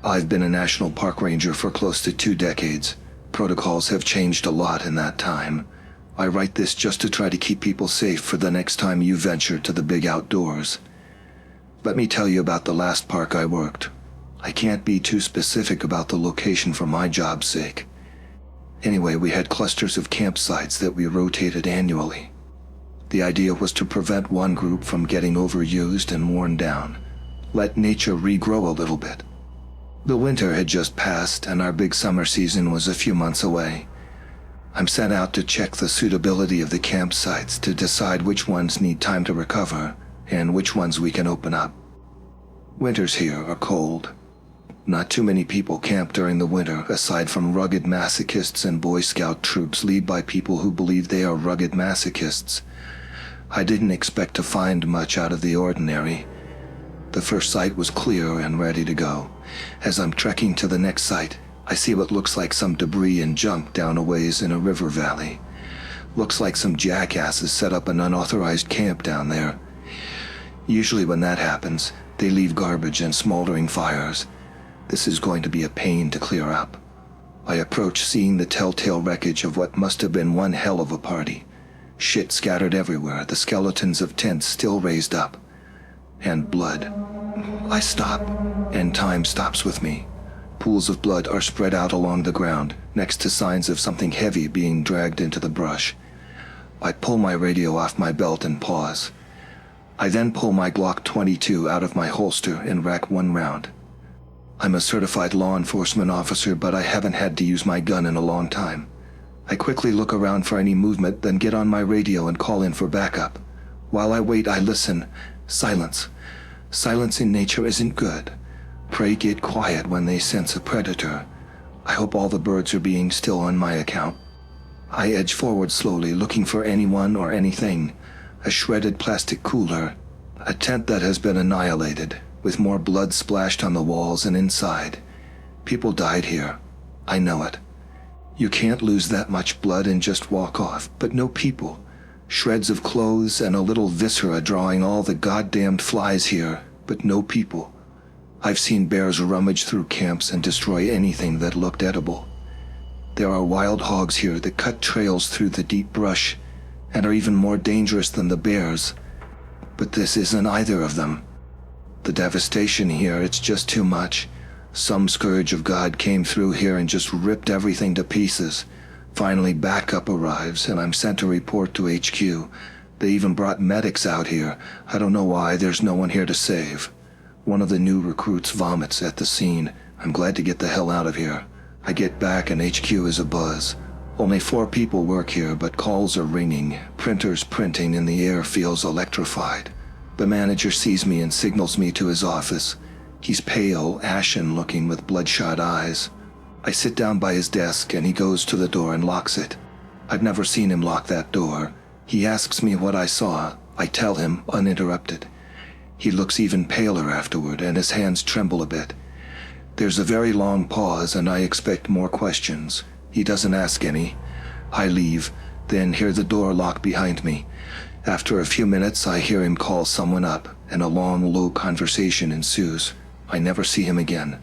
I've been a national park ranger for close to 2 decades. Protocols have changed a lot in that time. I write this just to try to keep people safe for the next time you venture to the big outdoors. Let me tell you about the last park I worked. I can't be too specific about the location for my job's sake. Anyway, we had clusters of campsites that we rotated annually. The idea was to prevent one group from getting overused and worn down. Let nature regrow a little bit. The winter had just passed and our big summer season was a few months away. I'm sent out to check the suitability of the campsites to decide which ones need time to recover and which ones we can open up. Winters here are cold. Not too many people camp during the winter aside from rugged masochists and Boy Scout troops led by people who believe they are rugged masochists. I didn't expect to find much out of the ordinary. The first site was clear and ready to go. As I'm trekking to the next site, I see what looks like some debris and junk down a ways in a river valley. Looks like some jackasses set up an unauthorized camp down there. Usually when that happens, they leave garbage and smoldering fires. This is going to be a pain to clear up. I approach seeing the telltale wreckage of what must have been one hell of a party. Shit scattered everywhere, the skeletons of tents still raised up. And blood. I stop, and time stops with me. Pools of blood are spread out along the ground, next to signs of something heavy being dragged into the brush. I pull my radio off my belt and pause. I then pull my Glock 22 out of my holster and rack 1 round. I'm a certified law enforcement officer, but I haven't had to use my gun in a long time. I quickly look around for any movement, then get on my radio and call in for backup. While I wait, I listen. Silence. Silence in nature isn't good. Prey get quiet when they sense a predator. I hope all the birds are being still on my account. I edge forward slowly, looking for anyone or anything. A shredded plastic cooler. A tent that has been annihilated, with more blood splashed on the walls and inside. People died here. I know it. You can't lose that much blood and just walk off, but no people. Shreds of clothes and a little viscera drawing all the goddamned flies here, but no people. I've seen bears rummage through camps and destroy anything that looked edible. There are wild hogs here that cut trails through the deep brush and are even more dangerous than the bears. But this isn't either of them. The devastation here, it's just too much. Some scourge of God came through here and just ripped everything to pieces. Finally, backup arrives, and I'm sent to report to HQ. They even brought medics out here. I don't know why, there's no one here to save. One of the new recruits vomits at the scene. I'm glad to get the hell out of here. I get back and HQ is abuzz. Only 4 people work here, but calls are ringing. Printers printing and the air feels electrified. The manager sees me and signals me to his office. He's pale, ashen looking with bloodshot eyes. I sit down by his desk and he goes to the door and locks it. I've never seen him lock that door. He asks me what I saw. I tell him, uninterrupted. He looks even paler afterward and his hands tremble a bit. There's a very long pause and I expect more questions. He doesn't ask any. I leave, then hear the door lock behind me. After a few minutes, I hear him call someone up and a long, low conversation ensues. I never see him again.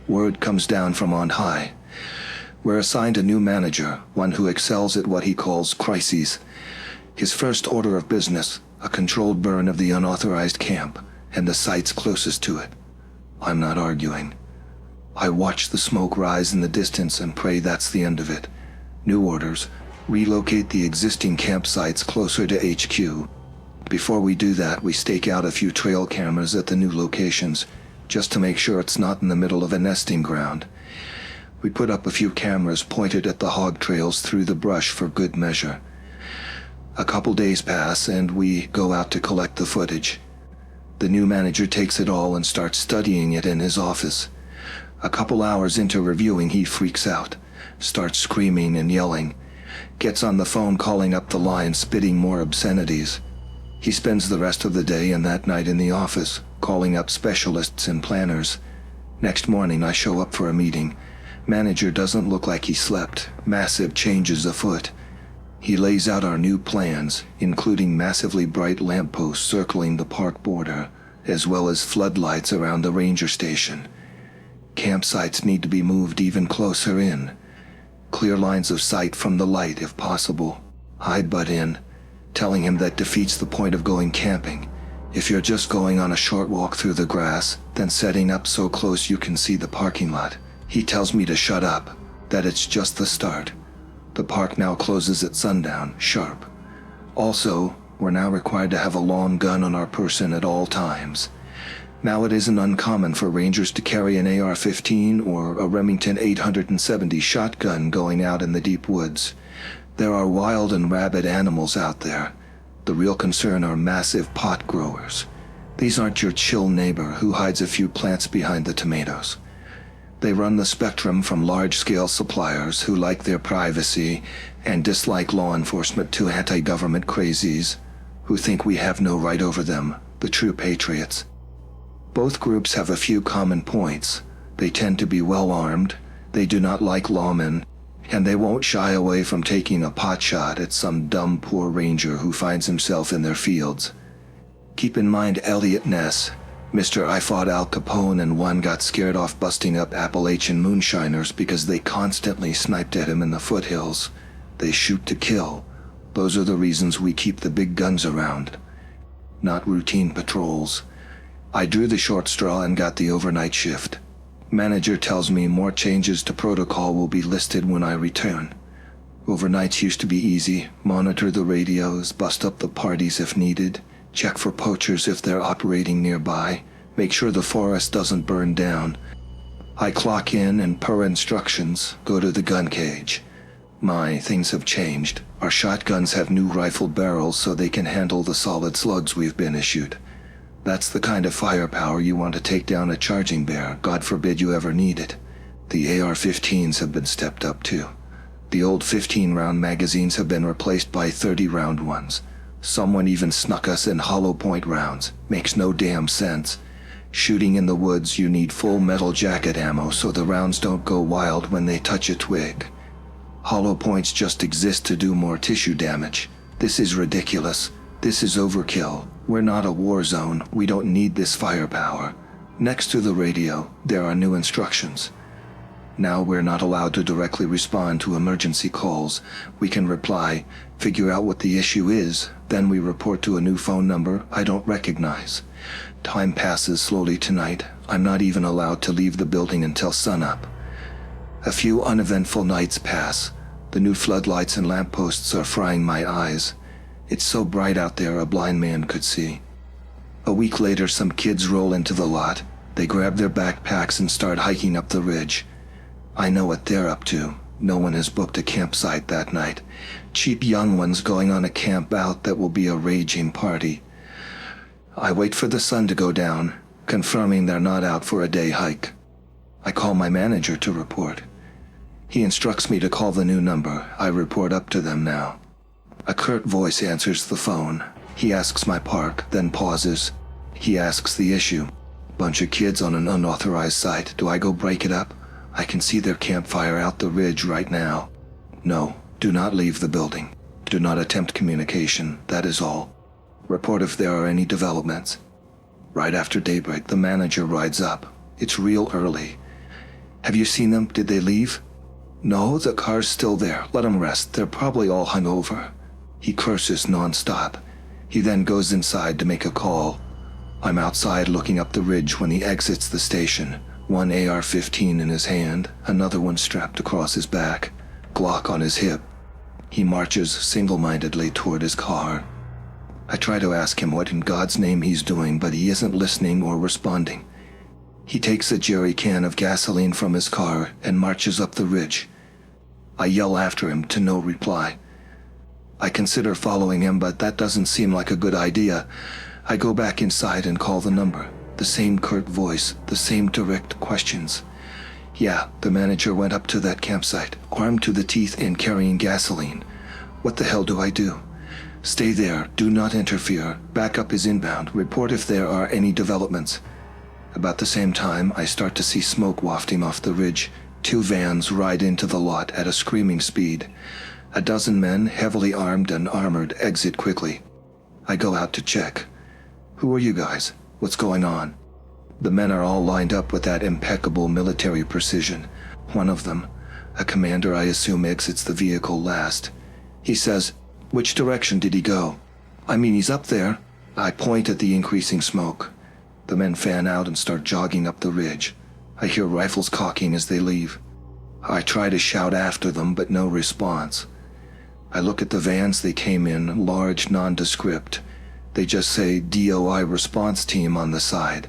Word comes down from on high. We're assigned a new manager, one who excels at what he calls crises. His first order of business, a controlled burn of the unauthorized camp and the sites closest to it. I'm not arguing. I watch the smoke rise in the distance and pray that's the end of it. New orders. Relocate the existing campsites closer to HQ. Before we do that, we stake out a few trail cameras at the new locations, just to make sure it's not in the middle of a nesting ground. We put up a few cameras pointed at the hog trails through the brush for good measure. A couple days pass and we go out to collect the footage. The new manager takes it all and starts studying it in his office. A couple hours into reviewing, he freaks out, starts screaming and yelling, gets on the phone calling up the line, spitting more obscenities. He spends the rest of the day and that night in the office, calling up specialists and planners. Next morning, I show up for a meeting. Manager doesn't look like he slept. Massive changes afoot. He lays out our new plans, including massively bright lampposts circling the park border, as well as floodlights around the ranger station. Campsites need to be moved even closer in. Clear lines of sight from the light if possible. I'd butt in, telling him that defeats the point of going camping. If you're just going on a short walk through the grass, then setting up so close you can see the parking lot. He tells me to shut up, that it's just the start. The park now closes at sundown, sharp. Also, we're now required to have a long gun on our person at all times. Now it isn't uncommon for rangers to carry an AR-15 or a Remington 870 shotgun going out in the deep woods. There are wild and rabid animals out there. The real concern are massive pot growers. These aren't your chill neighbor who hides a few plants behind the tomatoes. They run the spectrum from large-scale suppliers who like their privacy and dislike law enforcement to anti-government crazies who think we have no right over them, the true patriots. Both groups have a few common points. They tend to be well-armed, they do not like lawmen, and they won't shy away from taking a pot shot at some dumb poor ranger who finds himself in their fields. Keep in mind Elliot Ness, Mr. I fought Al Capone and one got scared off busting up Appalachian moonshiners because they constantly sniped at him in the foothills. They shoot to kill. Those are the reasons we keep the big guns around. Not routine patrols. I drew the short straw and got the overnight shift. Manager tells me more changes to protocol will be listed when I return. Overnights used to be easy. Monitor the radios, bust up the parties if needed, check for poachers if they're operating nearby, make sure the forest doesn't burn down. I clock in and per instructions, go to the gun cage. Things have changed. Our shotguns have new rifle barrels so they can handle the solid slugs we've been issued. That's the kind of firepower you want to take down a charging bear, God forbid you ever need it. The AR-15s have been stepped up too. The old 15-round magazines have been replaced by 30-round ones. Someone even snuck us in hollow point rounds. Makes no damn sense. Shooting in the woods, you need full metal jacket ammo so the rounds don't go wild when they touch a twig. Hollow points just exist to do more tissue damage. This is ridiculous. This is overkill. We're not a war zone. We don't need this firepower. Next to the radio, there are new instructions. Now we're not allowed to directly respond to emergency calls. We can reply, figure out what the issue is, then we report to a new phone number I don't recognize. Time passes slowly tonight. I'm not even allowed to leave the building until sunup. A few uneventful nights pass. The new floodlights and lampposts are frying my eyes. It's so bright out there a blind man could see. A week later, some kids roll into the lot. They grab their backpacks and start hiking up the ridge. I know what they're up to. No one has booked a campsite that night. Cheap young ones going on a camp out that will be a raging party. I wait for the sun to go down, confirming they're not out for a day hike. I call my manager to report. He instructs me to call the new number. I report up to them now. A curt voice answers the phone. He asks my park, then pauses. He asks the issue. Bunch of kids on an unauthorized site. Do I go break it up? I can see their campfire out the ridge right now. No, do not leave the building. Do not attempt communication, that is all. Report if there are any developments. Right after daybreak, the manager rides up. It's real early. Have you seen them? Did they leave? No, the car's still there. Let them rest. They're probably all hungover. He curses nonstop. He then goes inside to make a call. I'm outside looking up the ridge when he exits the station. One AR-15 in his hand, another one strapped across his back, Glock on his hip. He marches single-mindedly toward his car. I try to ask him what in God's name he's doing, but he isn't listening or responding. He takes a jerry can of gasoline from his car and marches up the ridge. I yell after him to no reply. I consider following him, but that doesn't seem like a good idea. I go back inside and call the number. The same curt voice, the same direct questions. Yeah, the manager went up to that campsite, armed to the teeth and carrying gasoline. What the hell do I do? Stay there, do not interfere. Backup is inbound. Report if there are any developments. About the same time, I start to see smoke wafting off the ridge. 2 vans ride into the lot at a screaming speed. A dozen men, heavily armed and armored, exit quickly. I go out to check. Who are you guys? What's going on? The men are all lined up with that impeccable military precision. One of them, a commander I assume, exits the vehicle last. He says, "Which direction did he go?" "I mean, he's up there." I point at the increasing smoke. The men fan out and start jogging up the ridge. I hear rifles cocking as they leave. I try to shout after them, but no response. I look at the vans they came in, large, nondescript. They just say DOI response team on the side.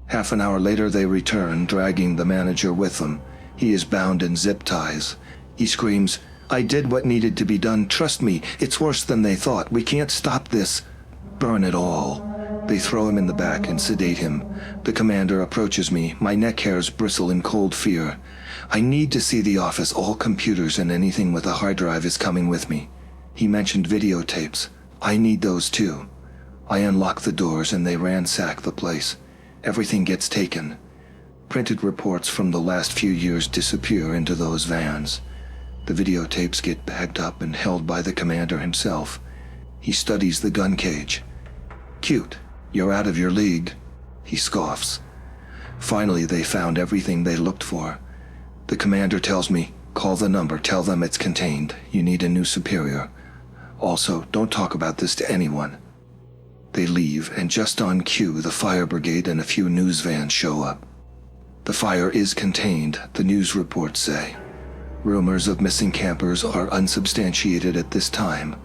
Half an hour later they return, dragging the manager with them. He is bound in zip ties. He screams, "I did what needed to be done. Trust me, it's worse than they thought. We can't stop this. Burn it all." They throw him in the back and sedate him. The commander approaches me. My neck hairs bristle in cold fear. I need to see the office. All computers and anything with a hard drive is coming with me. He mentioned videotapes. I need those too. I unlock the doors and they ransack the place. Everything gets taken. Printed reports from the last few years disappear into those vans. The videotapes get bagged up and held by the commander himself. He studies the gun cage. "Cute. You're out of your league." He scoffs. Finally, they found everything they looked for. The commander tells me, "Call the number, tell them it's contained. You need a new superior. Also, don't talk about this to anyone." They leave, and just on cue, the fire brigade and a few news vans show up. The fire is contained, the news reports say. Rumors of missing campers are unsubstantiated at this time.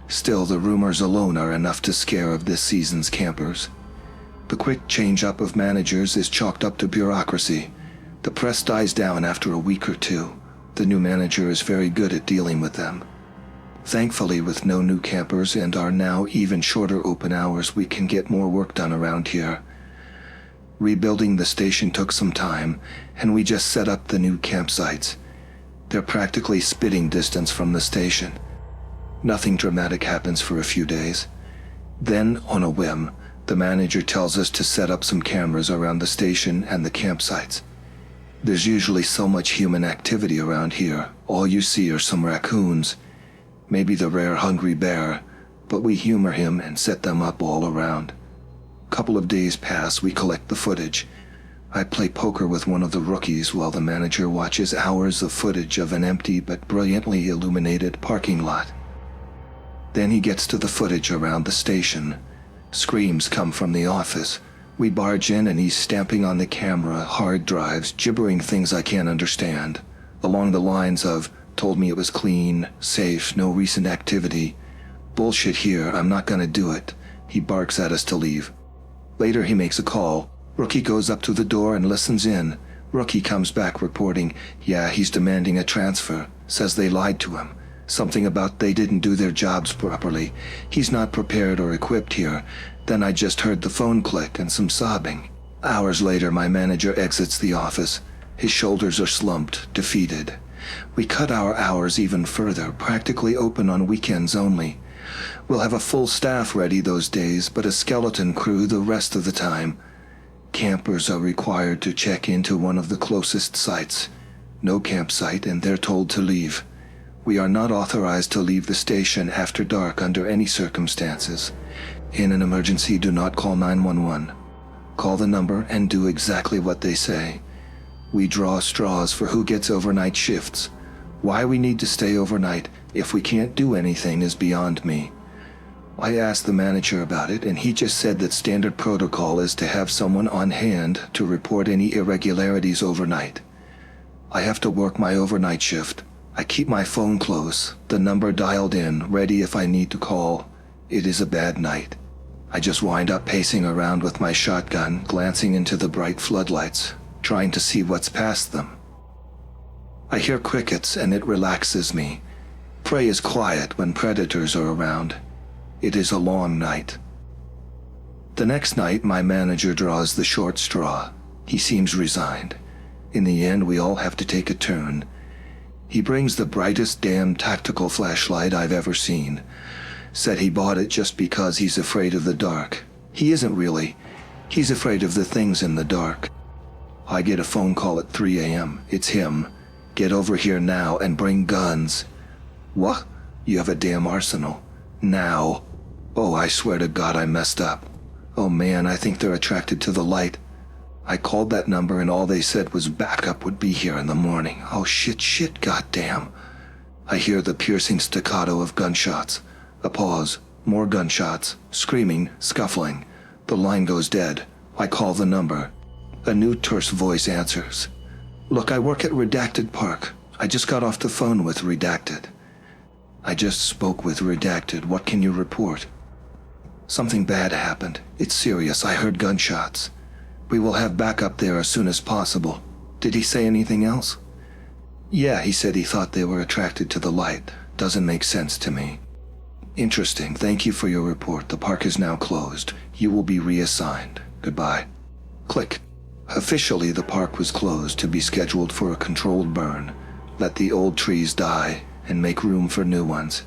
Still, the rumors alone are enough to scare of this season's campers. The quick change-up of managers is chalked up to bureaucracy. The press dies down after a week or two. The new manager is very good at dealing with them. Thankfully, with no new campers and our now even shorter open hours, we can get more work done around here. Rebuilding the station took some time, and we just set up the new campsites. They're practically spitting distance from the station. Nothing dramatic happens for a few days. Then, on a whim, the manager tells us to set up some cameras around the station and the campsites. There's usually so much human activity around here. All you see are some raccoons, maybe the rare hungry bear, but we humor him and set them up all around. Couple of days pass, we collect the footage. I play poker with one of the rookies while the manager watches hours of footage of an empty but brilliantly illuminated parking lot. Then he gets to the footage around the station. Screams come from the office. We barge in and he's stamping on the camera, hard drives, gibbering things I can't understand, along the lines of, "Told me it was clean, safe, no recent activity. Bullshit here, I'm not gonna do it." He barks at us to leave. Later he makes a call. Rookie goes up to the door and listens in. Rookie comes back reporting, "Yeah, he's demanding a transfer. Says they lied to him. Something about they didn't do their jobs properly. He's not prepared or equipped here." Then I just heard the phone click and some sobbing. Hours later, my manager exits the office. His shoulders are slumped, defeated. We cut our hours even further, practically open on weekends only. We'll have a full staff ready those days, but a skeleton crew the rest of the time. Campers are required to check into one of the closest sites. No campsite, and they're told to leave. We are not authorized to leave the station after dark under any circumstances. In an emergency, do not call 911. Call the number and do exactly what they say. We draw straws for who gets overnight shifts. Why we need to stay overnight if we can't do anything is beyond me. I asked the manager about it, and he just said that standard protocol is to have someone on hand to report any irregularities overnight. I have to work my overnight shift. I keep my phone close, the number dialed in, ready if I need to call. It is a bad night. I just wind up pacing around with my shotgun, glancing into the bright floodlights, trying to see what's past them. I hear crickets and it relaxes me. Prey is quiet when predators are around. It is a long night. The next night, my manager draws the short straw. He seems resigned. In the end, we all have to take a turn. He brings the brightest damn tactical flashlight I've ever seen. Said he bought it just because he's afraid of the dark. He isn't really. He's afraid of the things in the dark. I get a phone call at 3 a.m. It's him. "Get over here now and bring guns." "What? You have a damn arsenal." "Now." Oh, I swear to God I messed up. Oh man, I think they're attracted to the light. I called that number and all they said was backup would be here in the morning. Oh shit, goddamn. I hear the piercing staccato of gunshots. A pause, more gunshots, screaming, scuffling. The line goes dead. I call the number. A new terse voice answers. Look, I work at Redacted Park. I just got off the phone with Redacted. I just spoke with Redacted. What can you report? Something bad happened. It's serious. I heard gunshots. We will have backup there as soon as possible. Did he say anything else? Yeah, he said he thought they were attracted to the light. Doesn't make sense to me. Interesting. Thank you for your report. The park is now closed. You will be reassigned. Goodbye. Click. Officially, the park was closed to be scheduled for a controlled burn. Let the old trees die and make room for new ones.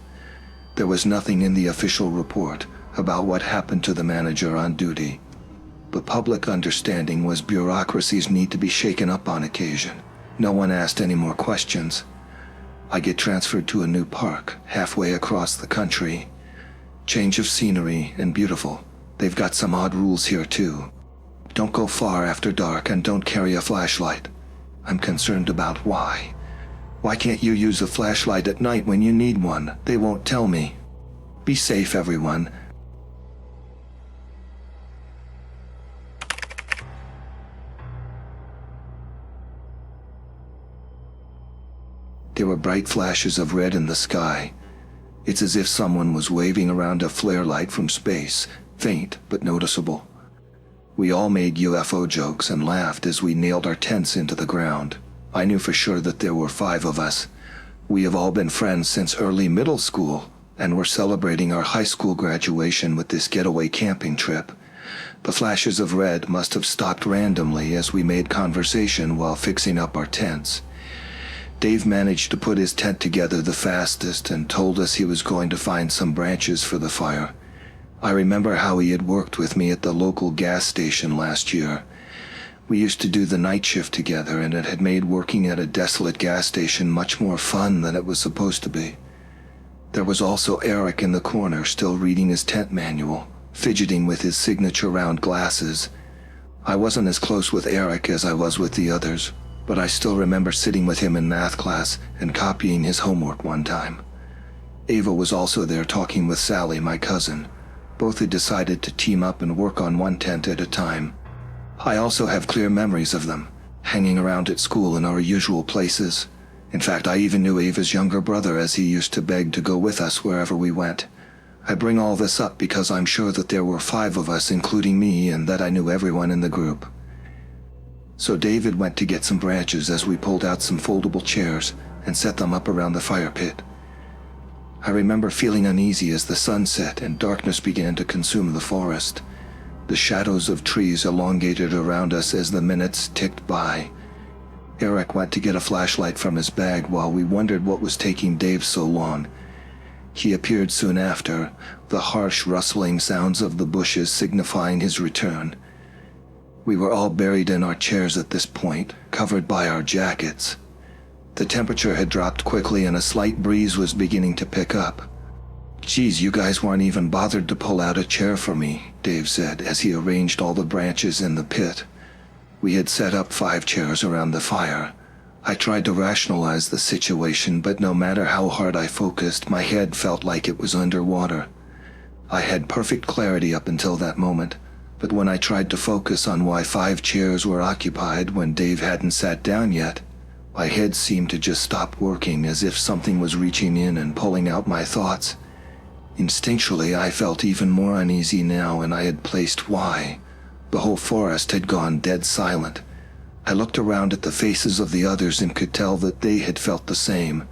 There was nothing in the official report about what happened to the manager on duty. But public understanding was bureaucracies need to be shaken up on occasion. No one asked any more questions. I get transferred to a new park, halfway across the country. Change of scenery and beautiful. They've got some odd rules here too. Don't go far after dark and don't carry a flashlight. I'm concerned about why. Why can't you use a flashlight at night when you need one? They won't tell me. Be safe, everyone. There were bright flashes of red in the sky. It's as if someone was waving around a flare light from space, faint but noticeable. We all made UFO jokes and laughed as we nailed our tents into the ground. I knew for sure that there were 5 of us. We have all been friends since early middle school, and were celebrating our high school graduation with this getaway camping trip. The flashes of red must have stopped randomly as we made conversation while fixing up our tents. Dave managed to put his tent together the fastest and told us he was going to find some branches for the fire. I remember how he had worked with me at the local gas station last year. We used to do the night shift together, and it had made working at a desolate gas station much more fun than it was supposed to be. There was also Eric in the corner, still reading his tent manual, fidgeting with his signature round glasses. I wasn't as close with Eric as I was with the others, but I still remember sitting with him in math class and copying his homework one time. Ava was also there talking with Sally, my cousin. Both had decided to team up and work on one tent at a time. I also have clear memories of them, hanging around at school in our usual places. In fact, I even knew Ava's younger brother, as he used to beg to go with us wherever we went. I bring all this up because I'm sure that there were 5 of us, including me, and that I knew everyone in the group. So David went to get some branches as we pulled out some foldable chairs and set them up around the fire pit. I remember feeling uneasy as the sun set and darkness began to consume the forest. The shadows of trees elongated around us as the minutes ticked by. Eric went to get a flashlight from his bag while we wondered what was taking Dave so long. He appeared soon after, the harsh rustling sounds of the bushes signifying his return. We were all buried in our chairs at this point, covered by our jackets. The temperature had dropped quickly and a slight breeze was beginning to pick up. "Geez, you guys weren't even bothered to pull out a chair for me," Dave said as he arranged all the branches in the pit. We had set up 5 chairs around the fire. I tried to rationalize the situation, but no matter how hard I focused, my head felt like it was underwater. I had perfect clarity up until that moment, but when I tried to focus on why 5 chairs were occupied when Dave hadn't sat down yet, my head seemed to just stop working, as if something was reaching in and pulling out my thoughts. Instinctually, I felt even more uneasy now, and I had placed why. The whole forest had gone dead silent. I looked around at the faces of the others and could tell that they had felt the same.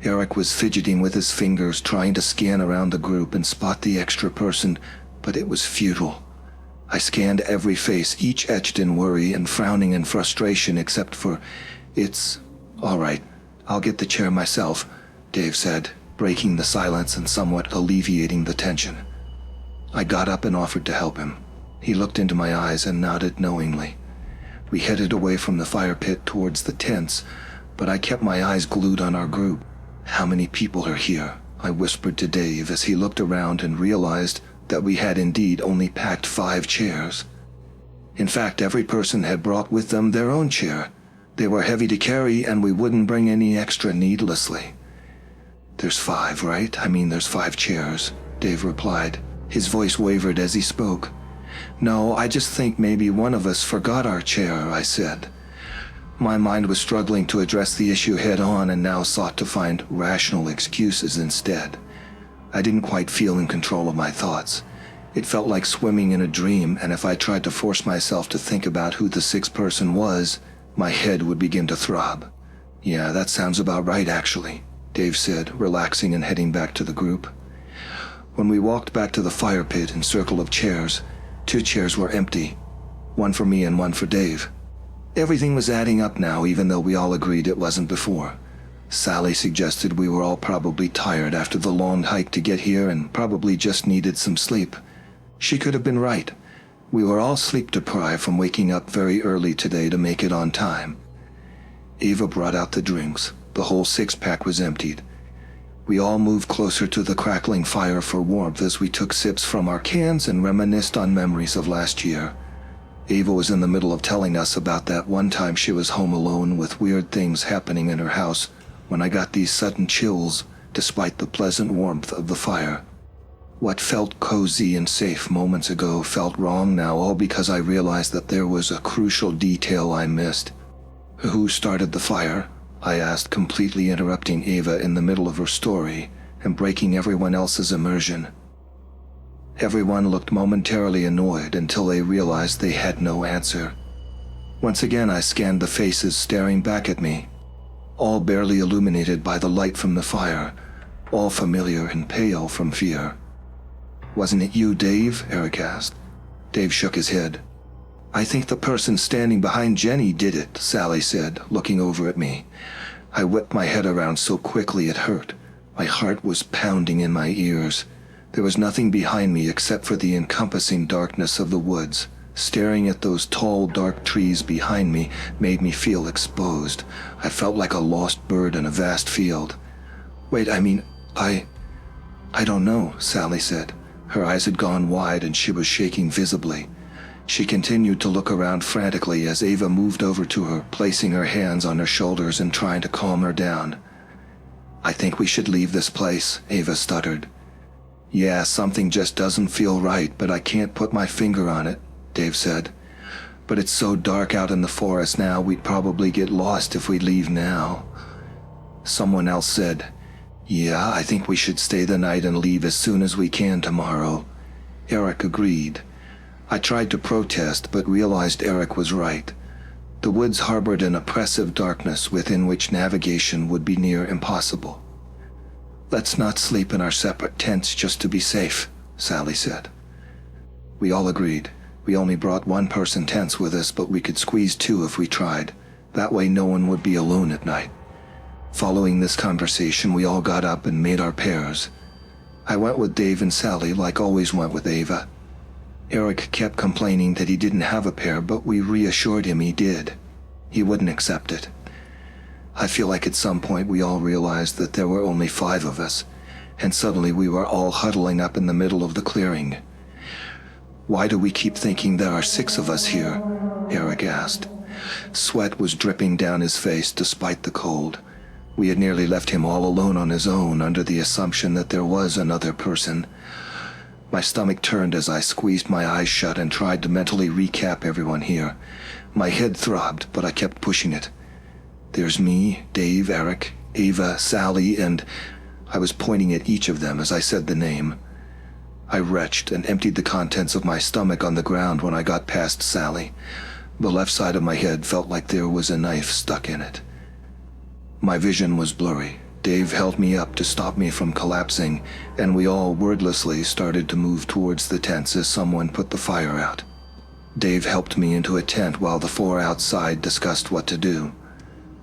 Eric was fidgeting with his fingers, trying to scan around the group and spot the extra person, but it was futile. I scanned every face, each etched in worry and frowning in frustration, except for, "It's all right. I'll get the chair myself," Dave said, breaking the silence and somewhat alleviating the tension. I got up and offered to help him. He looked into my eyes and nodded knowingly. We headed away from the fire pit towards the tents, but I kept my eyes glued on our group. "How many people are here?" I whispered to Dave as he looked around and realized that we had indeed only packed 5 chairs. In fact, every person had brought with them their own chair. They were heavy to carry, and we wouldn't bring any extra needlessly. "There's 5, right? I mean, there's 5 chairs," Dave replied. His voice wavered as he spoke. "No, I just think maybe one of us forgot our chair," I said. My mind was struggling to address the issue head-on and now sought to find rational excuses instead. I didn't quite feel in control of my thoughts. It felt like swimming in a dream, and if I tried to force myself to think about who the 6th person was, my head would begin to throb. "Yeah, that sounds about right, actually," Dave said, relaxing and heading back to the group. When we walked back to the fire pit in circle of chairs, 2 chairs were empty, one for me and one for Dave. Everything was adding up now, even though we all agreed it wasn't before. Sally suggested we were all probably tired after the long hike to get here and probably just needed some sleep. She could have been right. We were all sleep-deprived from waking up very early today to make it on time. Ava brought out the drinks. The whole 6-pack was emptied. We all moved closer to the crackling fire for warmth as we took sips from our cans and reminisced on memories of last year. Ava was in the middle of telling us about that one time she was home alone with weird things happening in her house when I got these sudden chills despite the pleasant warmth of the fire. What felt cozy and safe moments ago felt wrong now, all because I realized that there was a crucial detail I missed. "Who started the fire?" I asked, completely interrupting Ava in the middle of her story and breaking everyone else's immersion. Everyone looked momentarily annoyed until they realized they had no answer. Once again I scanned the faces staring back at me, all barely illuminated by the light from the fire, all familiar and pale from fear. "Wasn't it you, Dave?" Eric asked. Dave shook his head. "I think the person standing behind Jenny did it," Sally said, looking over at me. I whipped my head around so quickly it hurt. My heart was pounding in my ears. There was nothing behind me except for the encompassing darkness of the woods. Staring at those tall, dark trees behind me made me feel exposed. I felt like a lost bird in a vast field. "Wait, I don't know," Sally said. Her eyes had gone wide and she was shaking visibly. She continued to look around frantically as Ava moved over to her, placing her hands on her shoulders and trying to calm her down. "I think we should leave this place," Ava stuttered. "Yeah, something just doesn't feel right, but I can't put my finger on it," Dave said. "But it's so dark out in the forest now, we'd probably get lost if we leave now." Someone else said, "Yeah, I think we should stay the night and leave as soon as we can tomorrow." Eric agreed. I tried to protest, but realized Eric was right. The woods harbored an oppressive darkness within which navigation would be near impossible. "Let's not sleep in our separate tents just to be safe," Sally said. We all agreed. We only brought 1-person tents with us, but we could squeeze 2 if we tried. That way no one would be alone at night. Following this conversation, we all got up and made our pairs. I went with Dave and Sally, like always went with Ava. Eric kept complaining that he didn't have a pair, but we reassured him he did. He wouldn't accept it. I feel like at some point we all realized that there were only 5 of us, and suddenly we were all huddling up in the middle of the clearing. "Why do we keep thinking there are 6 of us here?" Eric asked. Sweat was dripping down his face despite the cold. We had nearly left him all alone on his own under the assumption that there was another person. My stomach turned as I squeezed my eyes shut and tried to mentally recap everyone here. My head throbbed, but I kept pushing it. "There's me, Dave, Eric, Ava, Sally, and..." I was pointing at each of them as I said the name. I retched and emptied the contents of my stomach on the ground when I got past Sally. The left side of my head felt like there was a knife stuck in it. My vision was blurry. Dave held me up to stop me from collapsing, and we all wordlessly started to move towards the tents as someone put the fire out. Dave helped me into a tent while the 4 outside discussed what to do.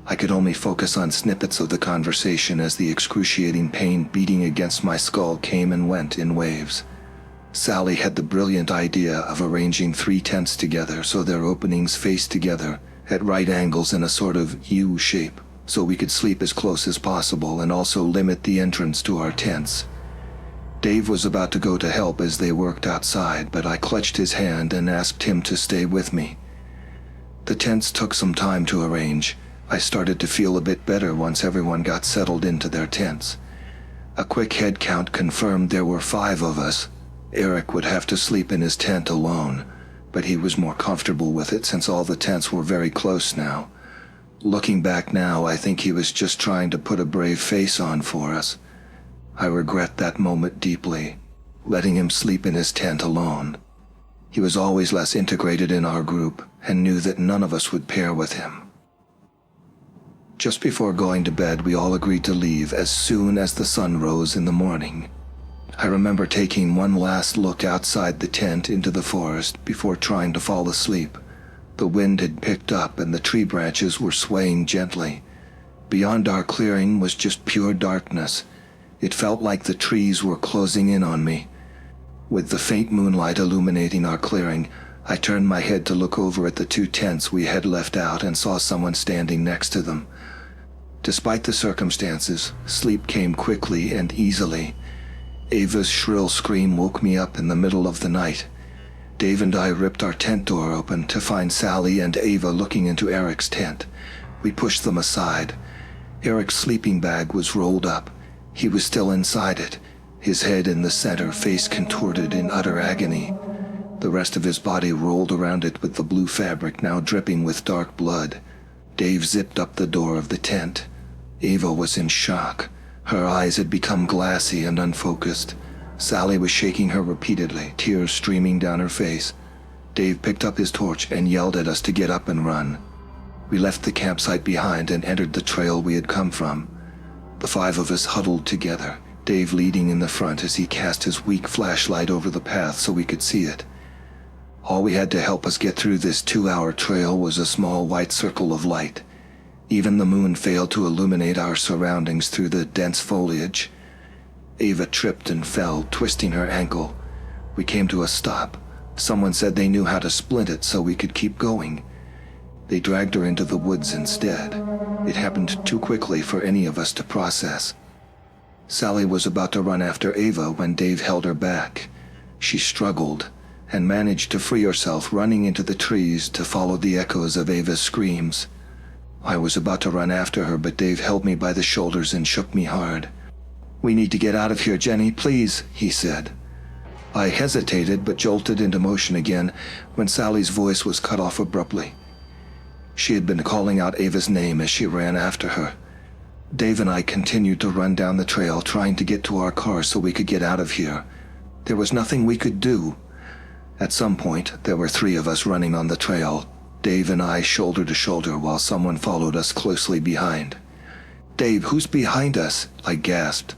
I could only focus on snippets of the conversation as the excruciating pain beating against my skull came and went in waves. Sally had the brilliant idea of arranging 3 tents together so their openings faced together at right angles in a sort of U shape, so we could sleep as close as possible and also limit the entrance to our tents. Dave was about to go to help as they worked outside, but I clutched his hand and asked him to stay with me. The tents took some time to arrange. I started to feel a bit better once everyone got settled into their tents. A quick head count confirmed there were 5 of us. Eric would have to sleep in his tent alone, but he was more comfortable with it since all the tents were very close now. Looking back now, I think he was just trying to put a brave face on for us. I regret that moment deeply, letting him sleep in his tent alone. He was always less integrated in our group and knew that none of us would pair with him. Just before going to bed, we all agreed to leave as soon as the sun rose in the morning. I remember taking one last look outside the tent into the forest before trying to fall asleep. The wind had picked up and the tree branches were swaying gently. Beyond our clearing was just pure darkness. It felt like the trees were closing in on me. With the faint moonlight illuminating our clearing, I turned my head to look over at the 2 tents we had left out and saw someone standing next to them. Despite the circumstances, sleep came quickly and easily. Ava's shrill scream woke me up in the middle of the night. Dave and I ripped our tent door open to find Sally and Ava looking into Eric's tent. We pushed them aside. Eric's sleeping bag was rolled up. He was still inside it, his head in the center, face contorted in utter agony. The rest of his body rolled around it with the blue fabric now dripping with dark blood. Dave zipped up the door of the tent. Ava was in shock. Her eyes had become glassy and unfocused. Sally was shaking her repeatedly, tears streaming down her face. Dave picked up his torch and yelled at us to get up and run. We left the campsite behind and entered the trail we had come from. The 5 of us huddled together, Dave leading in the front as he cast his weak flashlight over the path so we could see it. All we had to help us get through this 2-hour trail was a small white circle of light. Even the moon failed to illuminate our surroundings through the dense foliage. Ava tripped and fell, twisting her ankle. We came to a stop. Someone said they knew how to splint it so we could keep going. They dragged her into the woods instead. It happened too quickly for any of us to process. Sally was about to run after Ava when Dave held her back. She struggled and managed to free herself, running into the trees to follow the echoes of Ava's screams. I was about to run after her, but Dave held me by the shoulders and shook me hard. "We need to get out of here, Jenny, please," he said. I hesitated but jolted into motion again when Sally's voice was cut off abruptly. She had been calling out Ava's name as she ran after her. Dave and I continued to run down the trail, trying to get to our car so we could get out of here. There was nothing we could do. At some point, there were 3 of us running on the trail, Dave and I shoulder to shoulder while someone followed us closely behind. "Dave, who's behind us?" I gasped.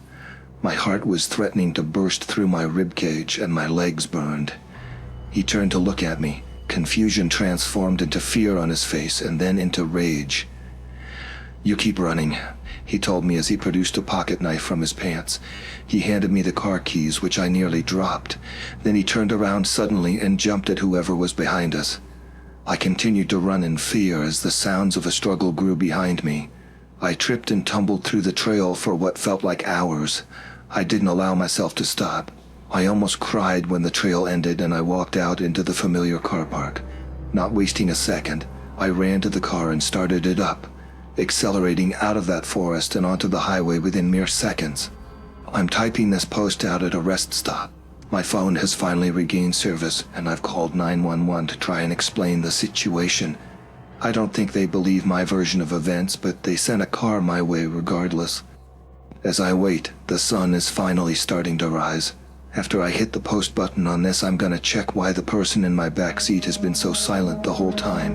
My heart was threatening to burst through my ribcage and my legs burned. He turned to look at me. Confusion transformed into fear on his face and then into rage. "You keep running," he told me as he produced a pocket knife from his pants. He handed me the car keys, which I nearly dropped. Then he turned around suddenly and jumped at whoever was behind us. I continued to run in fear as the sounds of a struggle grew behind me. I tripped and tumbled through the trail for what felt like hours. I didn't allow myself to stop. I almost cried when the trail ended and I walked out into the familiar car park. Not wasting a second, I ran to the car and started it up, accelerating out of that forest and onto the highway within mere seconds. I'm typing this post out at a rest stop. My phone has finally regained service, and I've called 911 to try and explain the situation. I don't think they believe my version of events, but they sent a car my way regardless. As I wait, the sun is finally starting to rise. After I hit the post button on this, I'm gonna check why the person in my back seat has been so silent the whole time.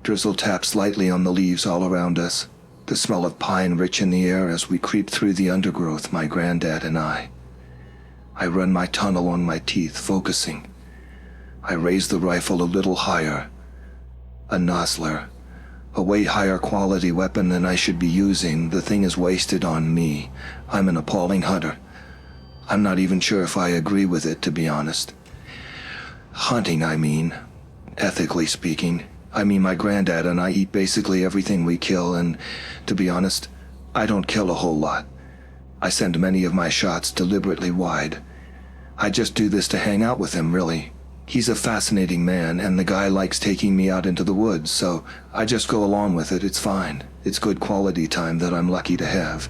Drizzle taps lightly on the leaves all around us, the smell of pine rich in the air as we creep through the undergrowth, my granddad and I. I run my tongue along my teeth, focusing. I raise the rifle a little higher. A Nosler. A way higher quality weapon than I should be using. The thing is wasted on me. I'm an appalling hunter. I'm not even sure if I agree with it, to be honest. Hunting, I mean. Ethically speaking. I mean, my granddad and I eat basically everything we kill, and, to be honest, I don't kill a whole lot. I send many of my shots deliberately wide. I just do this to hang out with him, really. He's a fascinating man, and the guy likes taking me out into the woods, so I just go along with it. It's fine. It's good quality time that I'm lucky to have.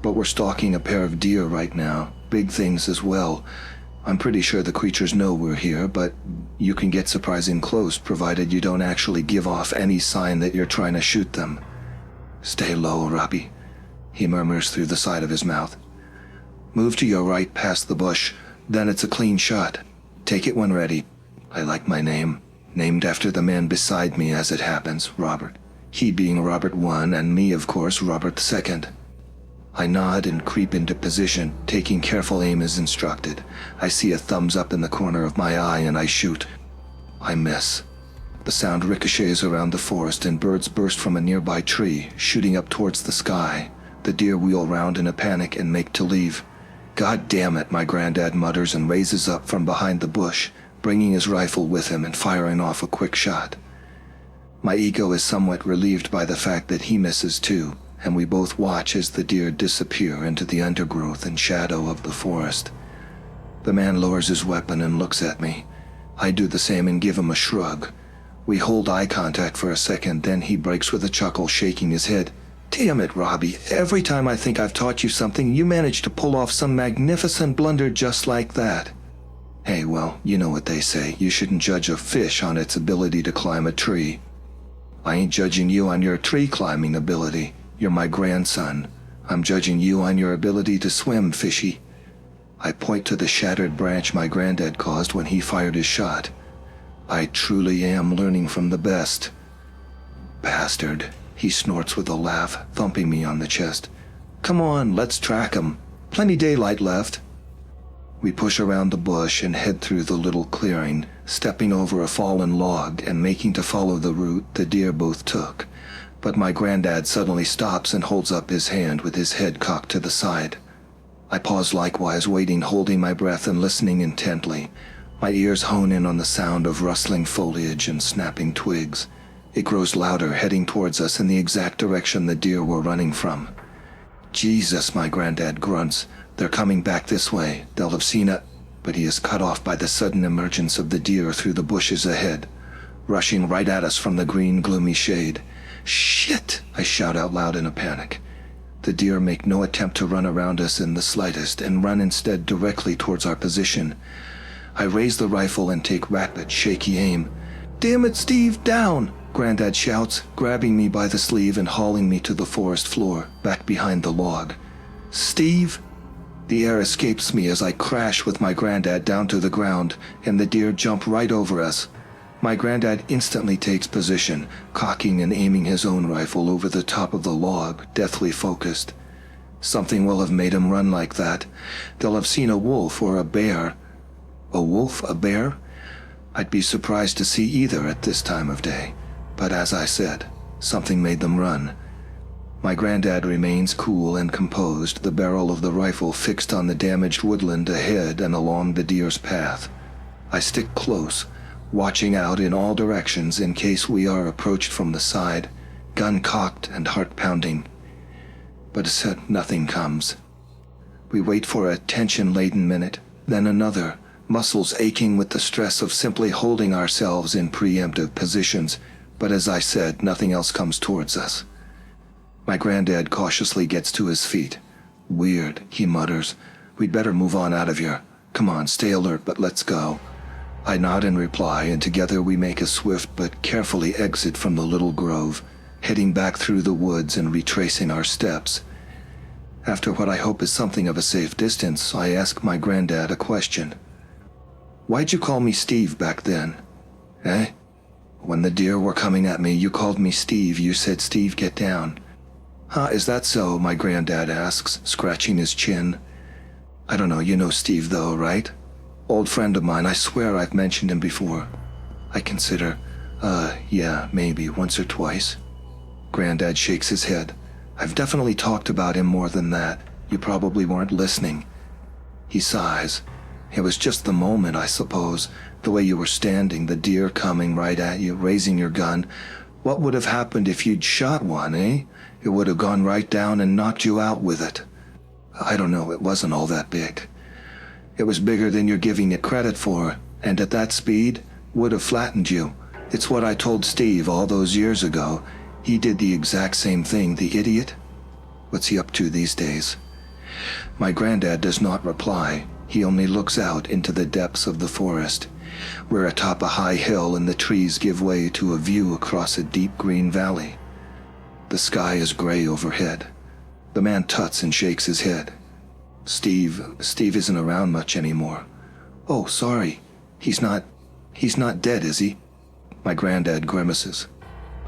But we're stalking a pair of deer right now, big things as well. I'm pretty sure the creatures know we're here, but you can get surprising close provided you don't actually give off any sign that you're trying to shoot them. Stay low, Robbie, he murmurs through the side of his mouth. Move to your right past the bush, then it's a clean shot. Take it when ready. I like my name, named after the man beside me as it happens, Robert. He being Robert I, and me, of course, Robert II. I nod and creep into position, taking careful aim as instructed. I see a thumbs up in the corner of my eye and I shoot. I miss. The sound ricochets around the forest and birds burst from a nearby tree, shooting up towards the sky. The deer wheel round in a panic and make to leave. God damn it, my granddad mutters and raises up from behind the bush, bringing his rifle with him and firing off a quick shot. My ego is somewhat relieved by the fact that he misses too, and we both watch as the deer disappear into the undergrowth and shadow of the forest. The man lowers his weapon and looks at me. I do the same and give him a shrug. We hold eye contact for a second, then he breaks with a chuckle, shaking his head. Damn it, Robbie, every time I think I've taught you something, you manage to pull off some magnificent blunder just like that. Hey, well, you know what they say, you shouldn't judge a fish on its ability to climb a tree. I ain't judging you on your tree climbing ability. You're my grandson. I'm judging you on your ability to swim, fishy. I point to the shattered branch my granddad caused when he fired his shot. I truly am learning from the best. Bastard, he snorts with a laugh, thumping me on the chest. Come on, let's track him. Plenty daylight left. We push around the bush and head through the little clearing, stepping over a fallen log and making to follow the route the deer both took. But my granddad suddenly stops and holds up his hand with his head cocked to the side. I pause likewise, waiting, holding my breath and listening intently. My ears hone in on the sound of rustling foliage and snapping twigs. It grows louder, heading towards us in the exact direction the deer were running from. Jesus, my granddad grunts. They're coming back this way. They'll have seen it. But he is cut off by the sudden emergence of the deer through the bushes ahead, rushing right at us from the green, gloomy shade. Shit! I shout out loud in a panic. The deer make no attempt to run around us in the slightest and run instead directly towards our position. I raise the rifle and take rapid, shaky aim. Damn it, Steve, down! Granddad shouts, grabbing me by the sleeve and hauling me to the forest floor, back behind the log. Steve? The air escapes me as I crash with my granddad down to the ground, and the deer jump right over us. My granddad instantly takes position, cocking and aiming his own rifle over the top of the log, deathly focused. Something will have made him run like that. They'll have seen a wolf or a bear. A wolf? A bear? I'd be surprised to see either at this time of day. But as I said, something made them run. My granddad remains cool and composed, the barrel of the rifle fixed on the damaged woodland ahead and along the deer's path. I stick close, watching out in all directions in case we are approached from the side, gun cocked and heart pounding. But nothing comes. We wait for a tension-laden minute, then another, muscles aching with the stress of simply holding ourselves in preemptive positions, but as I said, nothing else comes towards us. My granddad cautiously gets to his feet. Weird, he mutters. We'd better move on out of here. Come on, stay alert, but let's go. I nod in reply, and together we make a swift but carefully exit from the little grove, heading back through the woods and retracing our steps. After what I hope is something of a safe distance, I ask my granddad a question. Why'd you call me Steve back then? Eh? When the deer were coming at me, you called me Steve. You said, Steve, get down. Huh, is that so? My granddad asks, scratching his chin. I don't know, you know Steve though, right? Old friend of mine, I swear I've mentioned him before. I consider, yeah, maybe once or twice. Granddad shakes his head. I've definitely talked about him more than that. You probably weren't listening. He sighs. It was just the moment, I suppose, the way you were standing, the deer coming right at you, raising your gun. What would have happened if you'd shot one, eh? It would have gone right down and knocked you out with it. I don't know, it wasn't all that big. It was bigger than you're giving it credit for, and at that speed, would have flattened you. It's what I told Steve all those years ago. He did the exact same thing, the idiot. What's he up to these days? My granddad does not reply. He only looks out into the depths of the forest. We're atop a high hill and the trees give way to a view across a deep green valley. The sky is gray overhead. The man tuts and shakes his head. Steve isn't around much anymore. Oh, sorry. He's not dead, is he? My granddad grimaces.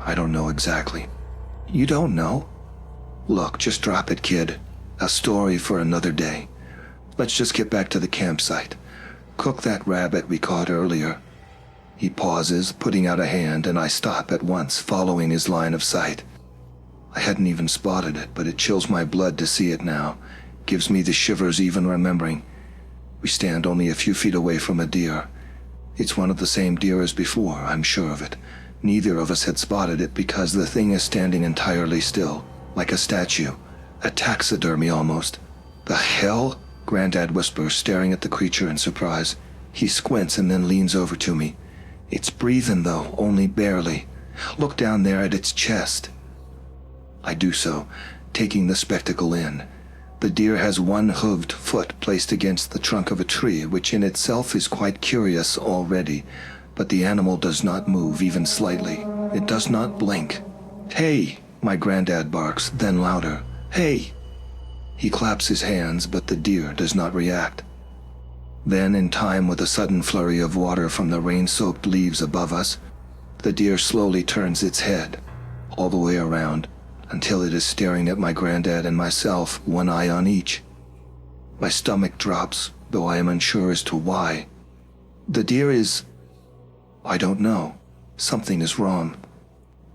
I don't know exactly. You don't know? Look, just drop it, kid. A story for another day. Let's just get back to the campsite. Cook that rabbit we caught earlier. He pauses, putting out a hand, and I stop at once, following his line of sight. I hadn't even spotted it, but it chills my blood to see it now. Gives me the shivers even remembering. We stand only a few feet away from a deer. It's one of the same deer as before, I'm sure of it. Neither of us had spotted it because the thing is standing entirely still, like a statue. A taxidermy almost. The hell? Granddad whispers, staring at the creature in surprise. He squints and then leans over to me. It's breathing though, only barely. Look down there at its chest. I do so, taking the spectacle in. The deer has one hooved foot placed against the trunk of a tree, which in itself is quite curious already, but the animal does not move even slightly. It does not blink. Hey, my granddad barks, then louder. Hey! He claps his hands, but the deer does not react. Then, in time with a sudden flurry of water from the rain-soaked leaves above us, the deer slowly turns its head, all the way around, until it is staring at my granddad and myself, one eye on each. My stomach drops, though I am unsure as to why. The deer is... I don't know. Something is wrong.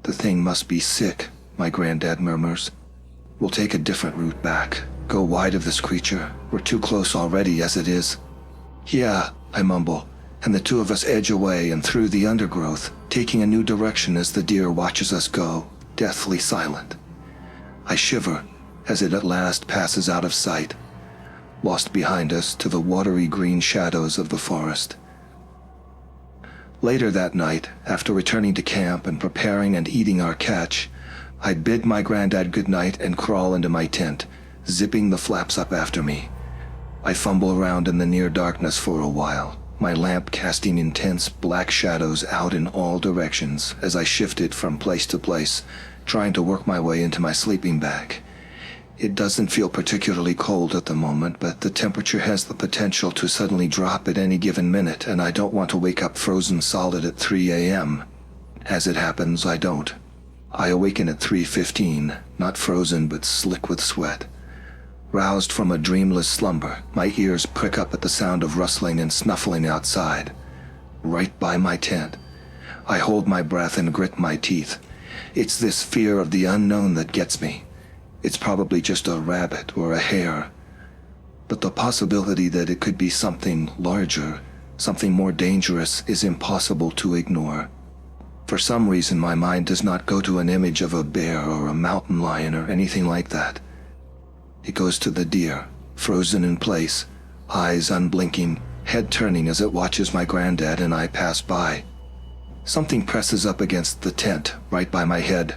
The thing must be sick, my granddad murmurs. We'll take a different route back. Go wide of this creature. We're too close already as it is. Yeah, I mumble, and the two of us edge away and through the undergrowth, taking a new direction as the deer watches us go, deathly silent. I shiver as it at last passes out of sight, lost behind us to the watery green shadows of the forest. Later that night, after returning to camp and preparing and eating our catch, I'd bid my granddad goodnight and crawl into my tent, zipping the flaps up after me. I fumble around in the near darkness for a while, my lamp casting intense black shadows out in all directions as I shifted from place to place, trying to work my way into my sleeping bag. It doesn't feel particularly cold at the moment, but the temperature has the potential to suddenly drop at any given minute, and I don't want to wake up frozen solid at 3 a.m. As it happens, I don't. I awaken at 3:15, not frozen but slick with sweat. Roused from a dreamless slumber, my ears prick up at the sound of rustling and snuffling outside. Right by my tent. I hold my breath and grit my teeth. It's this fear of the unknown that gets me. It's probably just a rabbit or a hare. But the possibility that it could be something larger, something more dangerous, is impossible to ignore. For some reason, my mind does not go to an image of a bear or a mountain lion or anything like that. It goes to the deer, frozen in place, eyes unblinking, head turning as it watches my granddad and I pass by. Something presses up against the tent, right by my head.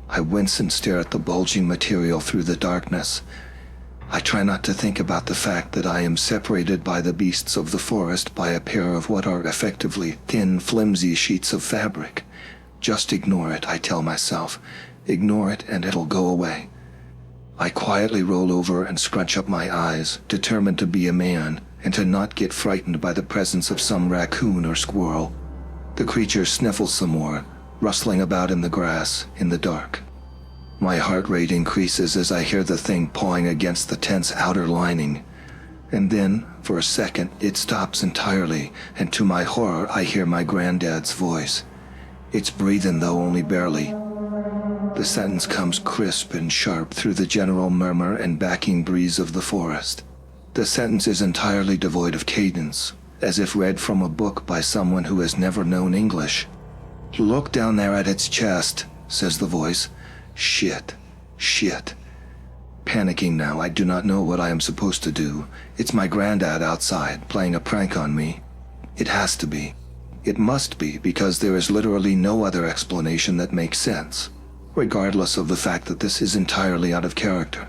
I wince and stare at the bulging material through the darkness. I try not to think about the fact that I am separated by the beasts of the forest by a pair of what are effectively thin, flimsy sheets of fabric. Just ignore it, I tell myself. Ignore it and it'll go away. I quietly roll over and scrunch up my eyes, determined to be a man and to not get frightened by the presence of some raccoon or squirrel. The creature sniffles some more, rustling about in the grass, in the dark. My heart rate increases as I hear the thing pawing against the tent's outer lining. And then, for a second, it stops entirely, and to my horror, I hear my granddad's voice. It's breathing, though only barely. The sentence comes crisp and sharp through the general murmur and backing breeze of the forest. The sentence is entirely devoid of cadence, as if read from a book by someone who has never known English. "Look down there at its chest," says the voice. Shit. Panicking now, I do not know what I am supposed to do. It's my granddad outside, playing a prank on me. It has to be. It must be, because there is literally no other explanation that makes sense, regardless of the fact that this is entirely out of character.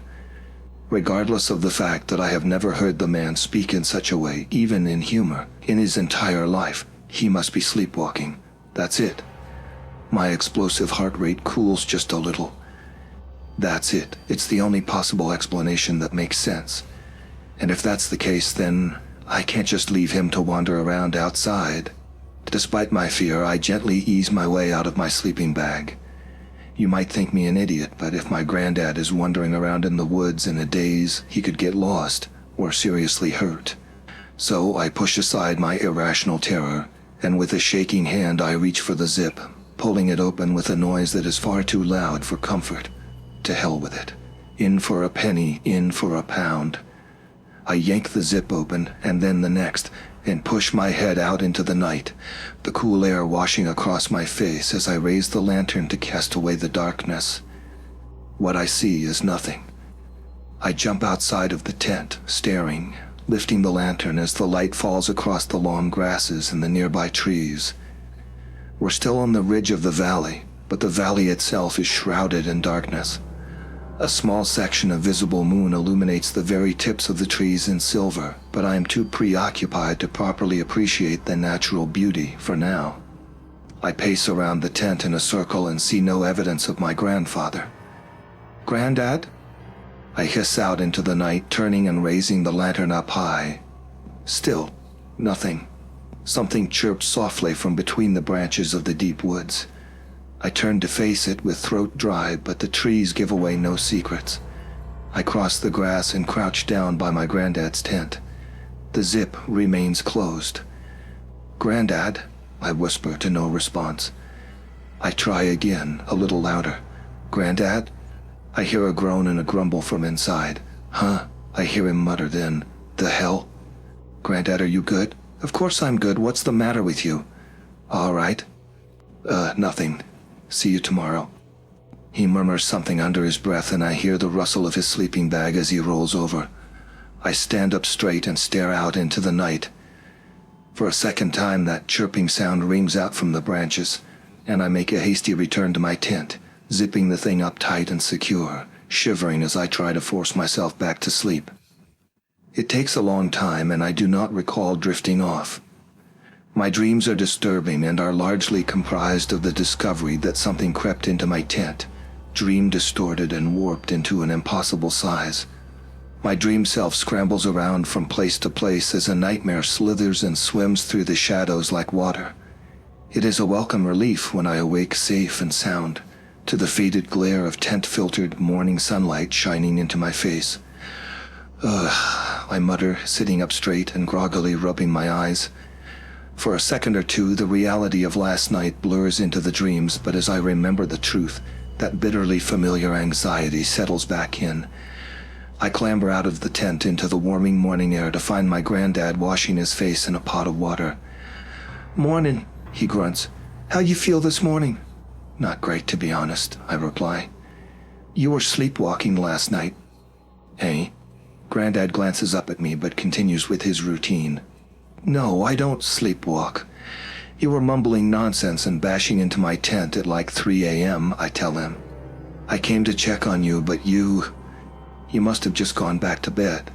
Regardless of the fact that I have never heard the man speak in such a way, even in humor, in his entire life, he must be sleepwalking. That's it. My explosive heart rate cools just a little. That's it. It's the only possible explanation that makes sense. And if that's the case, then I can't just leave him to wander around outside. Despite my fear, I gently ease my way out of my sleeping bag. You might think me an idiot, but if my granddad is wandering around in the woods in a daze, he could get lost or seriously hurt. So I push aside my irrational terror, and with a shaking hand I reach for the zip, pulling it open with a noise that is far too loud for comfort. To hell with it. In for a penny, in for a pound. I yank the zip open, and then the next, and push my head out into the night, the cool air washing across my face as I raise the lantern to cast away the darkness. What I see is nothing. I jump outside of the tent, staring, lifting the lantern as the light falls across the long grasses and the nearby trees. We're still on the ridge of the valley, but the valley itself is shrouded in darkness. A small section of visible moon illuminates the very tips of the trees in silver, but I am too preoccupied to properly appreciate the natural beauty for now. I pace around the tent in a circle and see no evidence of my grandfather. "Granddad?" I hiss out into the night, turning and raising the lantern up high. Still, nothing. Something chirps softly from between the branches of the deep woods. I turn to face it with throat dry, but the trees give away no secrets. I cross the grass and crouch down by my granddad's tent. The zip remains closed. "Granddad?" I whisper to no response. I try again, a little louder. "Granddad?" I hear a groan and a grumble from inside. "Huh?" I hear him mutter then. "The hell?" "Granddad, are you good?" "Of course I'm good. What's the matter with you?" "All right." Nothing. See you tomorrow." He murmurs something under his breath, and I hear the rustle of his sleeping bag as he rolls over. I stand up straight and stare out into the night. For a second time, that chirping sound rings out from the branches, and I make a hasty return to my tent, zipping the thing up tight and secure, shivering as I try to force myself back to sleep. It takes a long time, and I do not recall drifting off. My dreams are disturbing and are largely comprised of the discovery that something crept into my tent, dream distorted and warped into an impossible size. My dream self scrambles around from place to place as a nightmare slithers and swims through the shadows like water. It is a welcome relief when I awake safe and sound, to the faded glare of tent-filtered morning sunlight shining into my face. I mutter, sitting up straight and groggily rubbing my eyes. For a second or two, the reality of last night blurs into the dreams, but as I remember the truth, that bitterly familiar anxiety settles back in. I clamber out of the tent into the warming morning air to find my granddad washing his face in a pot of water. "Morning," he grunts. "How you feel this morning?" "Not great, to be honest," I reply. "You were sleepwalking last night." "Eh?" Granddad glances up at me but continues with his routine. "No, I don't sleepwalk. You were mumbling nonsense and bashing into my tent at like 3 a.m., I tell him. "I came to check on you, but you must have just gone back to bed."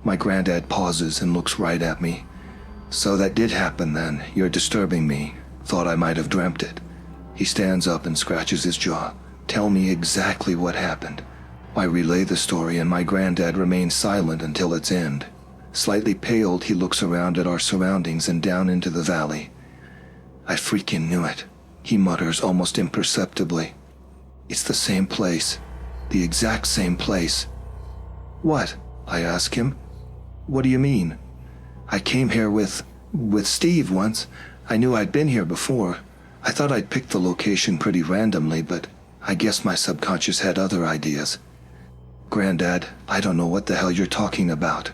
My granddad pauses and looks right at me. "So that did happen then. You're disturbing me. Thought I might have dreamt it." He stands up and scratches his jaw. "Tell me exactly what happened." I relay the story, and my granddad remains silent until its end. Slightly paled, he looks around at our surroundings and down into the valley. "I freaking knew it," he mutters almost imperceptibly. "It's the same place. The exact same place." "What?" I ask him. "What do you mean?" "I came here with Steve once. I knew I'd been here before. I thought I'd picked the location pretty randomly, but I guess my subconscious had other ideas." "Granddad, I don't know what the hell you're talking about.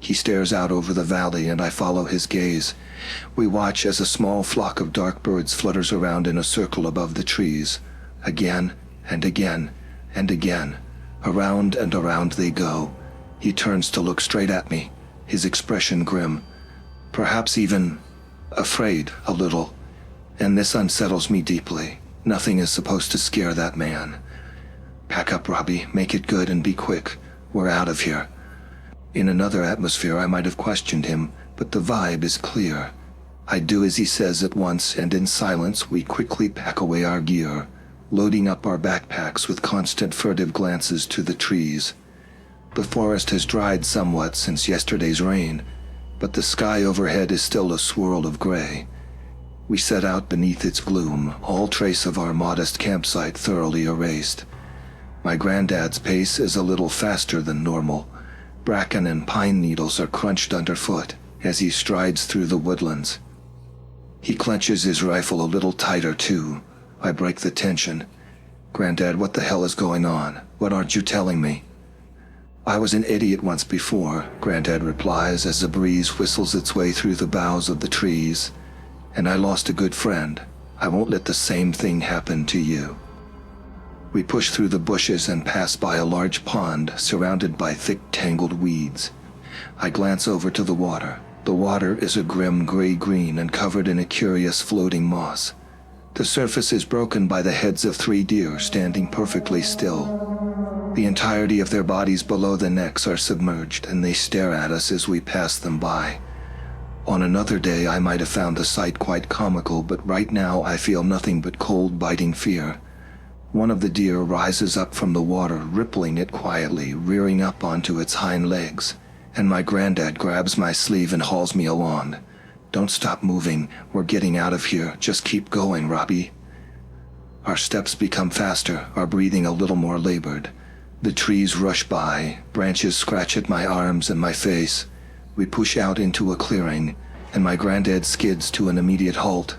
He stares out over the valley and I follow his gaze. We watch as a small flock of dark birds flutters around in a circle above the trees. Again and again and again. Around and around they go. He turns to look straight at me, his expression grim. Perhaps even afraid a little. And this unsettles me deeply. Nothing is supposed to scare that man. Pack up, Robbie. Make it good and be quick. We're out of here. In another atmosphere, I might have questioned him, but the vibe is clear. I do as he says at once, and in silence, we quickly pack away our gear, loading up our backpacks with constant furtive glances to the trees. The forest has dried somewhat since yesterday's rain, but the sky overhead is still a swirl of gray. We set out beneath its gloom, all trace of our modest campsite thoroughly erased. My granddad's pace is a little faster than normal. Bracken and pine needles are crunched underfoot as he strides through the woodlands. He clenches his rifle a little tighter, too. I break the tension. Granddad, what the hell is going on? What aren't you telling me? I was an idiot once before, Granddad replies as a breeze whistles its way through the boughs of the trees. And I lost a good friend. I won't let the same thing happen to you. We push through the bushes and pass by a large pond surrounded by thick, tangled weeds. I glance over to the water. The water is a grim gray-green and covered in a curious floating moss. The surface is broken by the heads of 3 deer standing perfectly still. The entirety of their bodies below the necks are submerged, and they stare at us as we pass them by. On another day, I might have found the sight quite comical, but right now I feel nothing but cold, biting fear. One of the deer rises up from the water, rippling it quietly, rearing up onto its hind legs, and my granddad grabs my sleeve and hauls me along. Don't stop moving. We're getting out of here. Just keep going, Robbie. Our steps become faster, our breathing a little more labored. The trees rush by, branches scratch at my arms and my face. We push out into a clearing, and my granddad skids to an immediate halt.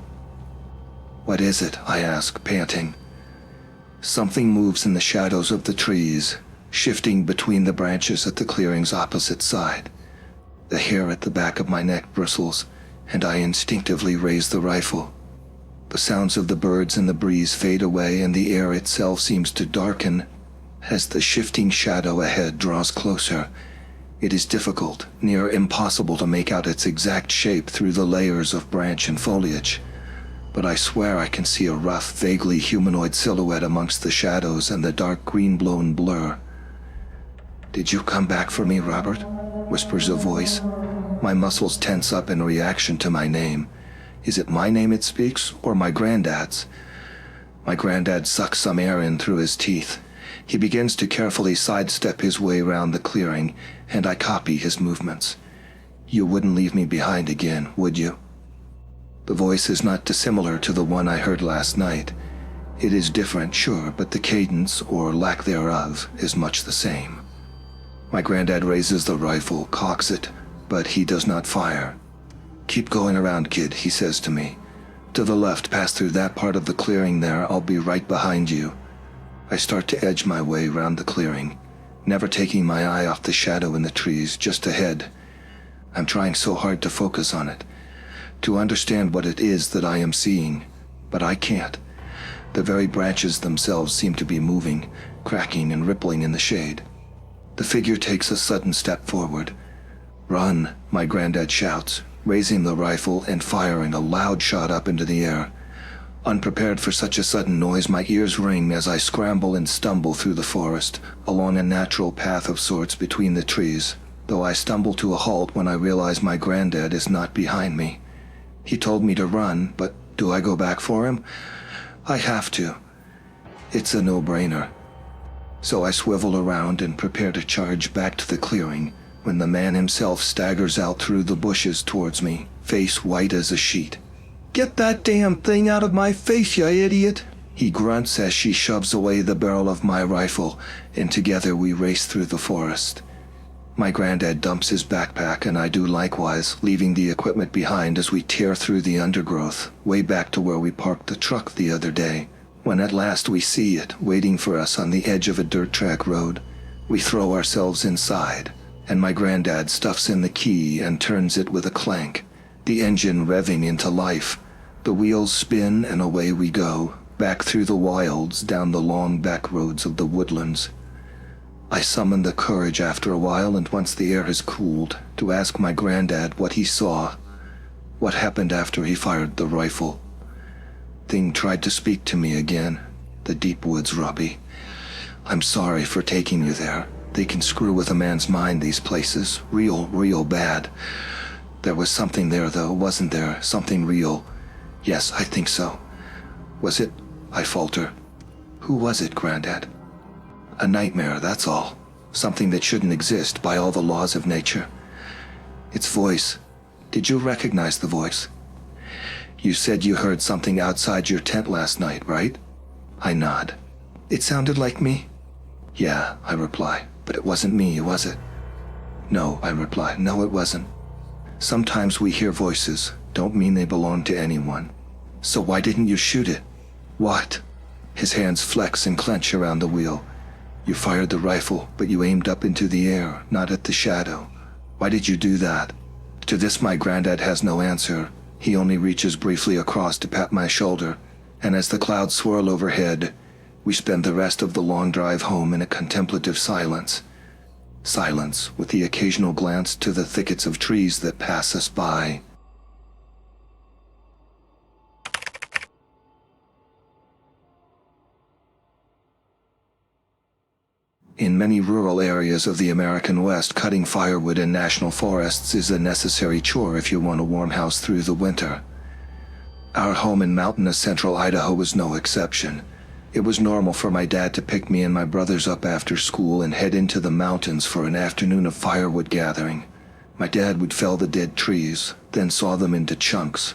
What is it? I ask, panting. Something moves in the shadows of the trees, shifting between the branches at the clearing's opposite side. The hair at the back of my neck bristles, and I instinctively raise the rifle. The sounds of the birds and the breeze fade away, and the air itself seems to darken as the shifting shadow ahead draws closer. It is difficult, near impossible to make out its exact shape through the layers of branch and foliage. But I swear I can see a rough, vaguely humanoid silhouette amongst the shadows and the dark green-blown blur. "Did you come back for me, Robert?" whispers a voice. My muscles tense up in reaction to my name. Is it my name it speaks, or my granddad's? My granddad sucks some air in through his teeth. He begins to carefully sidestep his way round the clearing, and I copy his movements. "You wouldn't leave me behind again, would you?" The voice is not dissimilar to the one I heard last night. It is different, sure, but the cadence, or lack thereof, is much the same. My granddad raises the rifle, cocks it, but he does not fire. "Keep going around, kid," he says to me. "To the left, pass through that part of the clearing there. I'll be right behind you." I start to edge my way round the clearing, never taking my eye off the shadow in the trees just ahead. I'm trying so hard to focus on it, to understand what it is that I am seeing, but I can't. The very branches themselves seem to be moving, cracking and rippling in the shade. The figure takes a sudden step forward. "Run," my granddad shouts, raising the rifle and firing a loud shot up into the air. Unprepared for such a sudden noise, my ears ring as I scramble and stumble through the forest, along a natural path of sorts between the trees, though I stumble to a halt when I realize my granddad is not behind me. He told me to run, but do I go back for him? I have to. It's a no-brainer. So I swivel around and prepare to charge back to the clearing, when the man himself staggers out through the bushes towards me, face white as a sheet. "Get that damn thing out of my face, you idiot!" he grunts as she shoves away the barrel of my rifle, and together we race through the forest. My granddad dumps his backpack, and I do likewise, leaving the equipment behind as we tear through the undergrowth, way back to where we parked the truck the other day. When at last we see it, waiting for us on the edge of a dirt track road, we throw ourselves inside, and my granddad stuffs in the key and turns it with a clank, the engine revving into life. The wheels spin and away we go, back through the wilds, down the long back roads of the woodlands. I summon the courage after a while, and once the air has cooled, to ask my granddad what he saw, what happened after he fired the rifle. Thing tried to speak to me again, the deep woods, Robbie. I'm sorry for taking you there. They can screw with a man's mind, these places. Real bad. There was something there, though, wasn't there? Something real. Yes, I think so. Was it? I falter. Who was it, Granddad? A nightmare, that's all. Something that shouldn't exist by all the laws of nature. Its voice. Did you recognize the voice? You said you heard something outside your tent last night, right? I nod. It sounded like me? Yeah, I reply. But it wasn't me, was it? No, I reply. No, it wasn't. Sometimes we hear voices, don't mean they belong to anyone. So why didn't you shoot it? What? His hands flex and clench around the wheel. You fired the rifle, but you aimed up into the air, not at the shadow. Why did you do that? To this my granddad has no answer. He only reaches briefly across to pat my shoulder, and as the clouds swirl overhead, we spend the rest of the long drive home in a contemplative silence. Silence, with the occasional glance to the thickets of trees that pass us by. In many rural areas of the American West, cutting firewood in national forests is a necessary chore if you want a warm house through the winter. Our home in mountainous central Idaho was no exception. It was normal for my dad to pick me and my brothers up after school and head into the mountains for an afternoon of firewood gathering. My dad would fell the dead trees, then saw them into chunks.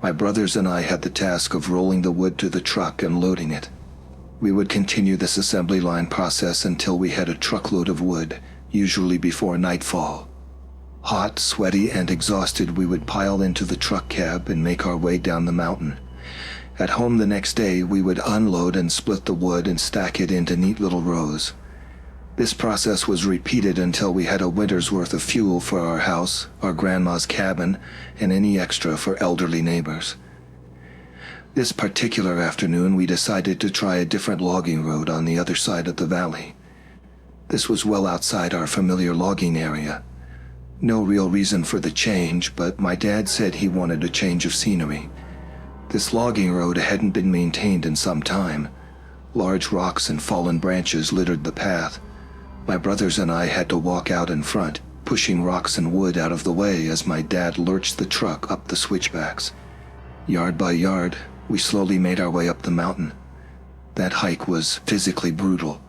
My brothers and I had the task of rolling the wood to the truck and loading it. We would continue this assembly line process until we had a truckload of wood, usually before nightfall. Hot, sweaty, and exhausted, we would pile into the truck cab and make our way down the mountain. At home the next day, we would unload and split the wood and stack it into neat little rows. This process was repeated until we had a winter's worth of fuel for our house, our grandma's cabin, and any extra for elderly neighbors. This particular afternoon, we decided to try a different logging road on the other side of the valley. This was well outside our familiar logging area. No real reason for the change, but my dad said he wanted a change of scenery. This logging road hadn't been maintained in some time. Large rocks and fallen branches littered the path. My brothers and I had to walk out in front, pushing rocks and wood out of the way as my dad lurched the truck up the switchbacks. Yard by yard, we slowly made our way up the mountain. That hike was physically brutal.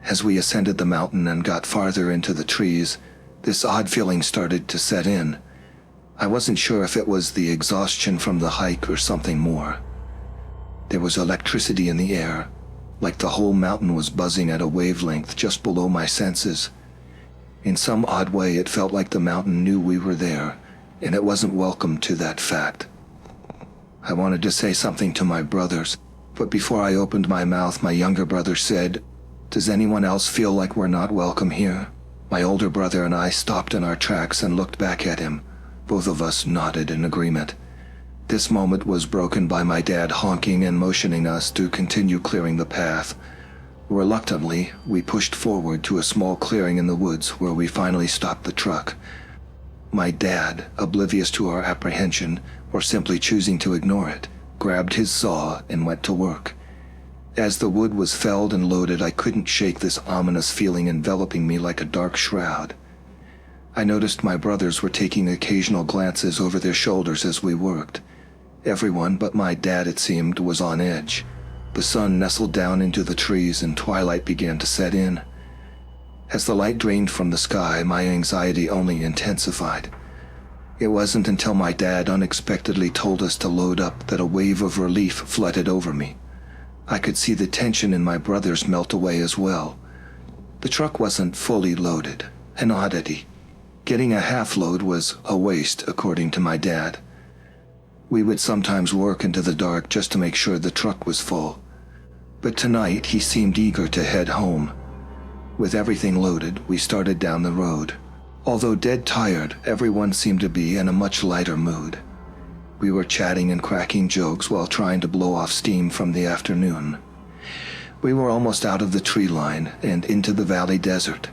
As we ascended the mountain and got farther into the trees, this odd feeling started to set in. I wasn't sure if it was the exhaustion from the hike or something more. There was electricity in the air, like the whole mountain was buzzing at a wavelength just below my senses. In some odd way, it felt like the mountain knew we were there, and it wasn't welcome to that fact. I wanted to say something to my brothers, but before I opened my mouth, my younger brother said, "Does anyone else feel like we're not welcome here?" My older brother and I stopped in our tracks and looked back at him. Both of us nodded in agreement. This moment was broken by my dad honking and motioning us to continue clearing the path. Reluctantly, we pushed forward to a small clearing in the woods where we finally stopped the truck. My dad, oblivious to our apprehension, or simply choosing to ignore it, grabbed his saw and went to work. As the wood was felled and loaded, I couldn't shake this ominous feeling enveloping me like a dark shroud. I noticed my brothers were taking occasional glances over their shoulders as we worked. Everyone but my dad, it seemed, was on edge. The sun nestled down into the trees and twilight began to set in. As the light drained from the sky, my anxiety only intensified. It wasn't until my dad unexpectedly told us to load up that a wave of relief flooded over me. I could see the tension in my brothers melt away as well. The truck wasn't fully loaded, an oddity. Getting a half load was a waste, according to my dad. We would sometimes work into the dark just to make sure the truck was full. But tonight he seemed eager to head home. With everything loaded, we started down the road. Although dead tired, everyone seemed to be in a much lighter mood. We were chatting and cracking jokes while trying to blow off steam from the afternoon. We were almost out of the tree line and into the valley desert.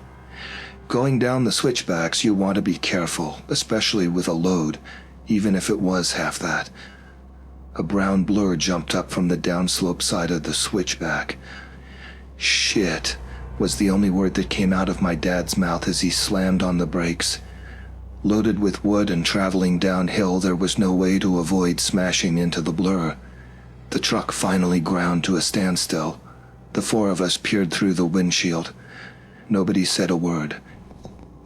Going down the switchbacks, you want to be careful, especially with a load, even if it was half that. A brown blur jumped up from the downslope side of the switchback. Shit was the only word that came out of my dad's mouth as he slammed on the brakes. Loaded with wood and traveling downhill, there was no way to avoid smashing into the blur. The truck finally ground to a standstill. The four of us peered through the windshield. Nobody said a word.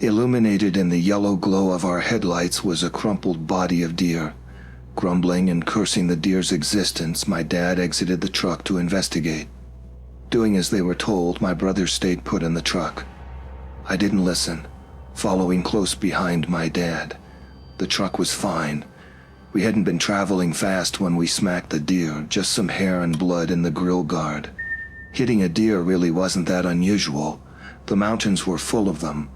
Illuminated in the yellow glow of our headlights was a crumpled body of deer. Grumbling and cursing the deer's existence, my dad exited the truck to investigate. Doing as they were told, my brothers stayed put in the truck. I didn't listen, following close behind my dad. The truck was fine. We hadn't been traveling fast when we smacked the deer, just some hair and blood in the grill guard. Hitting a deer really wasn't that unusual. The mountains were full of them.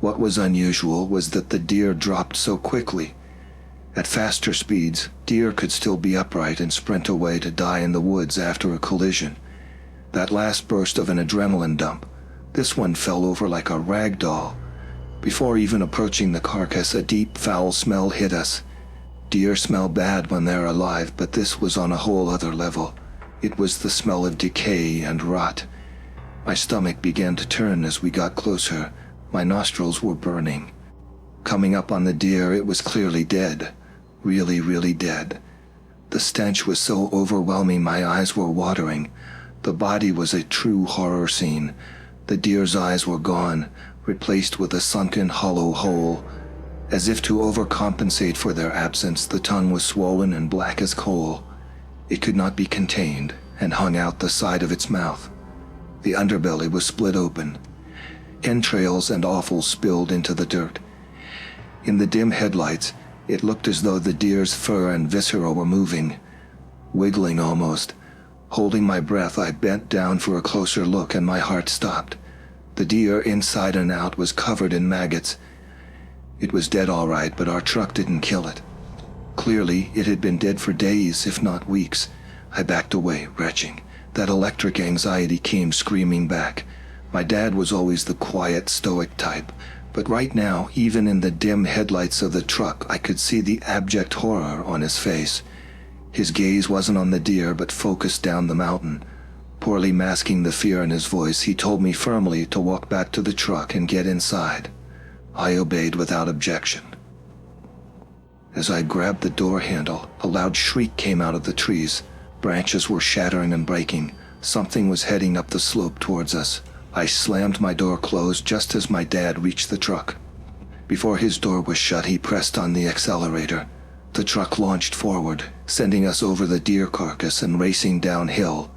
What was unusual was that the deer dropped so quickly. At faster speeds, deer could still be upright and sprint away to die in the woods after a collision. That last burst of an adrenaline dump, this one fell over like a rag doll. Before even approaching the carcass, a deep, foul smell hit us. Deer smell bad when they're alive, but this was on a whole other level. It was the smell of decay and rot. My stomach began to turn as we got closer. My nostrils were burning. Coming up on the deer, it was clearly dead. Really, really dead. The stench was so overwhelming my eyes were watering. The body was a true horror scene. The deer's eyes were gone, replaced with a sunken, hollow hole. As if to overcompensate for their absence, the tongue was swollen and black as coal. It could not be contained, and hung out the side of its mouth. The underbelly was split open. Entrails and offal spilled into the dirt. In the dim headlights, it looked as though the deer's fur and viscera were moving, wiggling almost. Holding my breath, I bent down for a closer look, and my heart stopped. The deer, inside and out, was covered in maggots. It was dead all right, but our truck didn't kill it. Clearly, it had been dead for days, if not weeks. I backed away, retching. That electric anxiety came screaming back. My dad was always the quiet, stoic type, but right now, even in the dim headlights of the truck, I could see the abject horror on his face. His gaze wasn't on the deer, but focused down the mountain. Poorly masking the fear in his voice, he told me firmly to walk back to the truck and get inside. I obeyed without objection. As I grabbed the door handle, a loud shriek came out of the trees. Branches were shattering and breaking. Something was heading up the slope towards us. I slammed my door closed just as my dad reached the truck. Before his door was shut, he pressed on the accelerator. The truck launched forward, sending us over the deer carcass and racing downhill.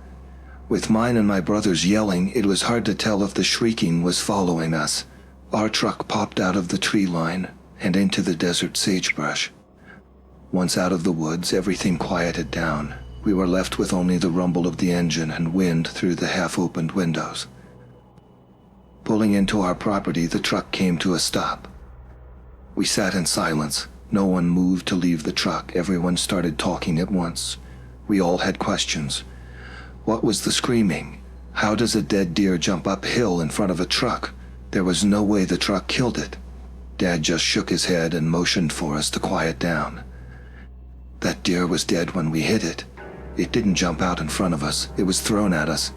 With mine and my brothers yelling, it was hard to tell if the shrieking was following us. Our truck popped out of the tree line and into the desert sagebrush. Once out of the woods, everything quieted down. We were left with only the rumble of the engine and wind through the half-opened windows. Pulling into our property, the truck came to a stop. We sat in silence. No one moved to leave the truck. Everyone started talking at once. We all had questions. What was the screaming? How does a dead deer jump uphill in front of a truck? There was no way the truck killed it. Dad just shook his head and motioned for us to quiet down. That deer was dead when we hit it. It didn't jump out in front of us. It was thrown at us.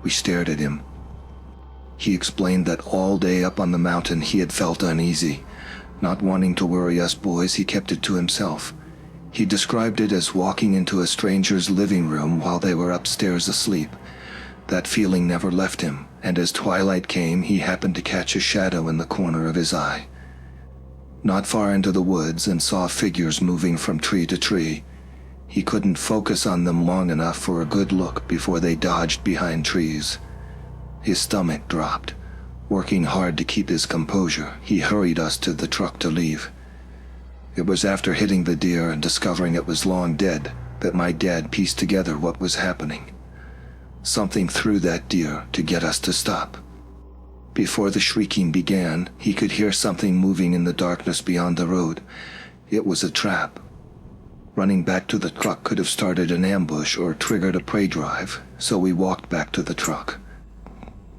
We stared at him. He explained that all day up on the mountain he had felt uneasy. Not wanting to worry us boys, he kept it to himself. He described it as walking into a stranger's living room while they were upstairs asleep. That feeling never left him, and as twilight came, he happened to catch a shadow in the corner of his eye. Not far into the woods, and saw figures moving from tree to tree. He couldn't focus on them long enough for a good look before they dodged behind trees. His stomach dropped. Working hard to keep his composure, he hurried us to the truck to leave. It was after hitting the deer and discovering it was long dead that my dad pieced together what was happening. Something threw that deer to get us to stop. Before the shrieking began, he could hear something moving in the darkness beyond the road. It was a trap. Running back to the truck could have started an ambush or triggered a prey drive, so we walked back to the truck.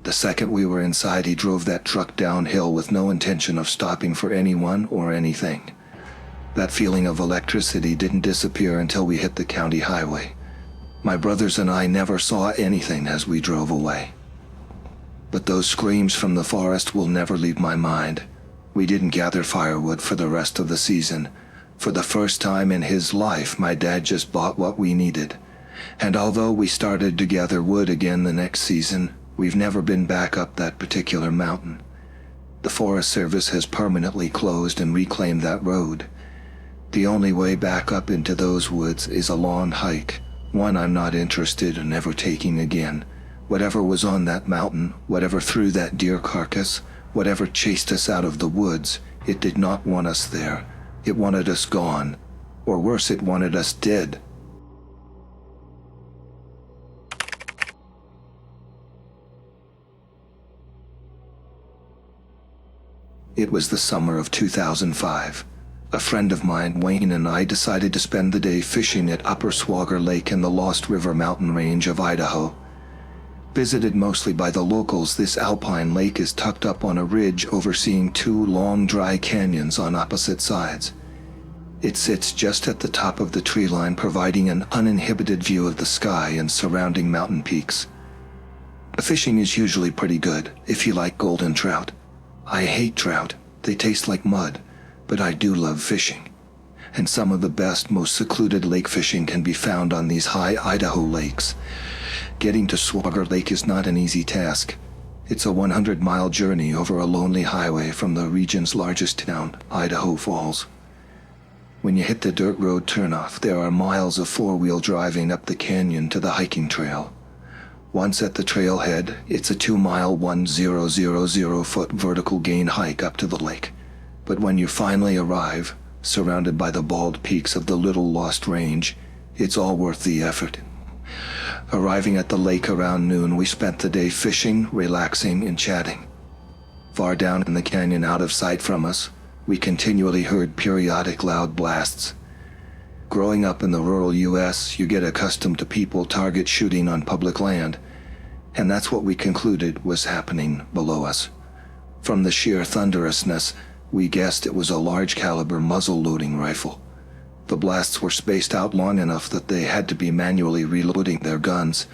The second we were inside, he drove that truck downhill with no intention of stopping for anyone or anything. That feeling of electricity didn't disappear until we hit the county highway. My brothers and I never saw anything as we drove away. But those screams from the forest will never leave my mind. We didn't gather firewood for the rest of the season. For the first time in his life, my dad just bought what we needed. And although we started to gather wood again the next season, we've never been back up that particular mountain. The Forest Service has permanently closed and reclaimed that road. The only way back up into those woods is a long hike, one I'm not interested in ever taking again. Whatever was on that mountain, whatever threw that deer carcass, whatever chased us out of the woods, it did not want us there. It wanted us gone. Or worse, it wanted us dead. It was the summer of 2005. A friend of mine, Wayne, and I decided to spend the day fishing at Upper Swagger Lake in the Lost River mountain range of Idaho. Visited mostly by the locals, this alpine lake is tucked up on a ridge overseeing two long, dry canyons on opposite sides. It sits just at the top of the tree line, providing an uninhibited view of the sky and surrounding mountain peaks. The fishing is usually pretty good, if you like golden trout. I hate trout. They taste like mud, but I do love fishing. And some of the best, most secluded lake fishing can be found on these high Idaho lakes. Getting to Swagger Lake is not an easy task. It's a 100-mile journey over a lonely highway from the region's largest town, Idaho Falls. When you hit the dirt road turnoff, there are miles of four-wheel driving up the canyon to the hiking trail. Once at the trailhead, it's a 2-mile, 1,000-foot vertical gain hike up to the lake. But when you finally arrive, surrounded by the bald peaks of the Little Lost Range, it's all worth the effort. Arriving at the lake around noon, we spent the day fishing, relaxing, and chatting. Far down in the canyon out of sight from us, we continually heard periodic loud blasts. Growing up in the rural U.S., you get accustomed to people target shooting on public land, and that's what we concluded was happening below us. From the sheer thunderousness, we guessed it was a large-caliber muzzle-loading rifle. The blasts were spaced out long enough that they had to be manually reloading their guns.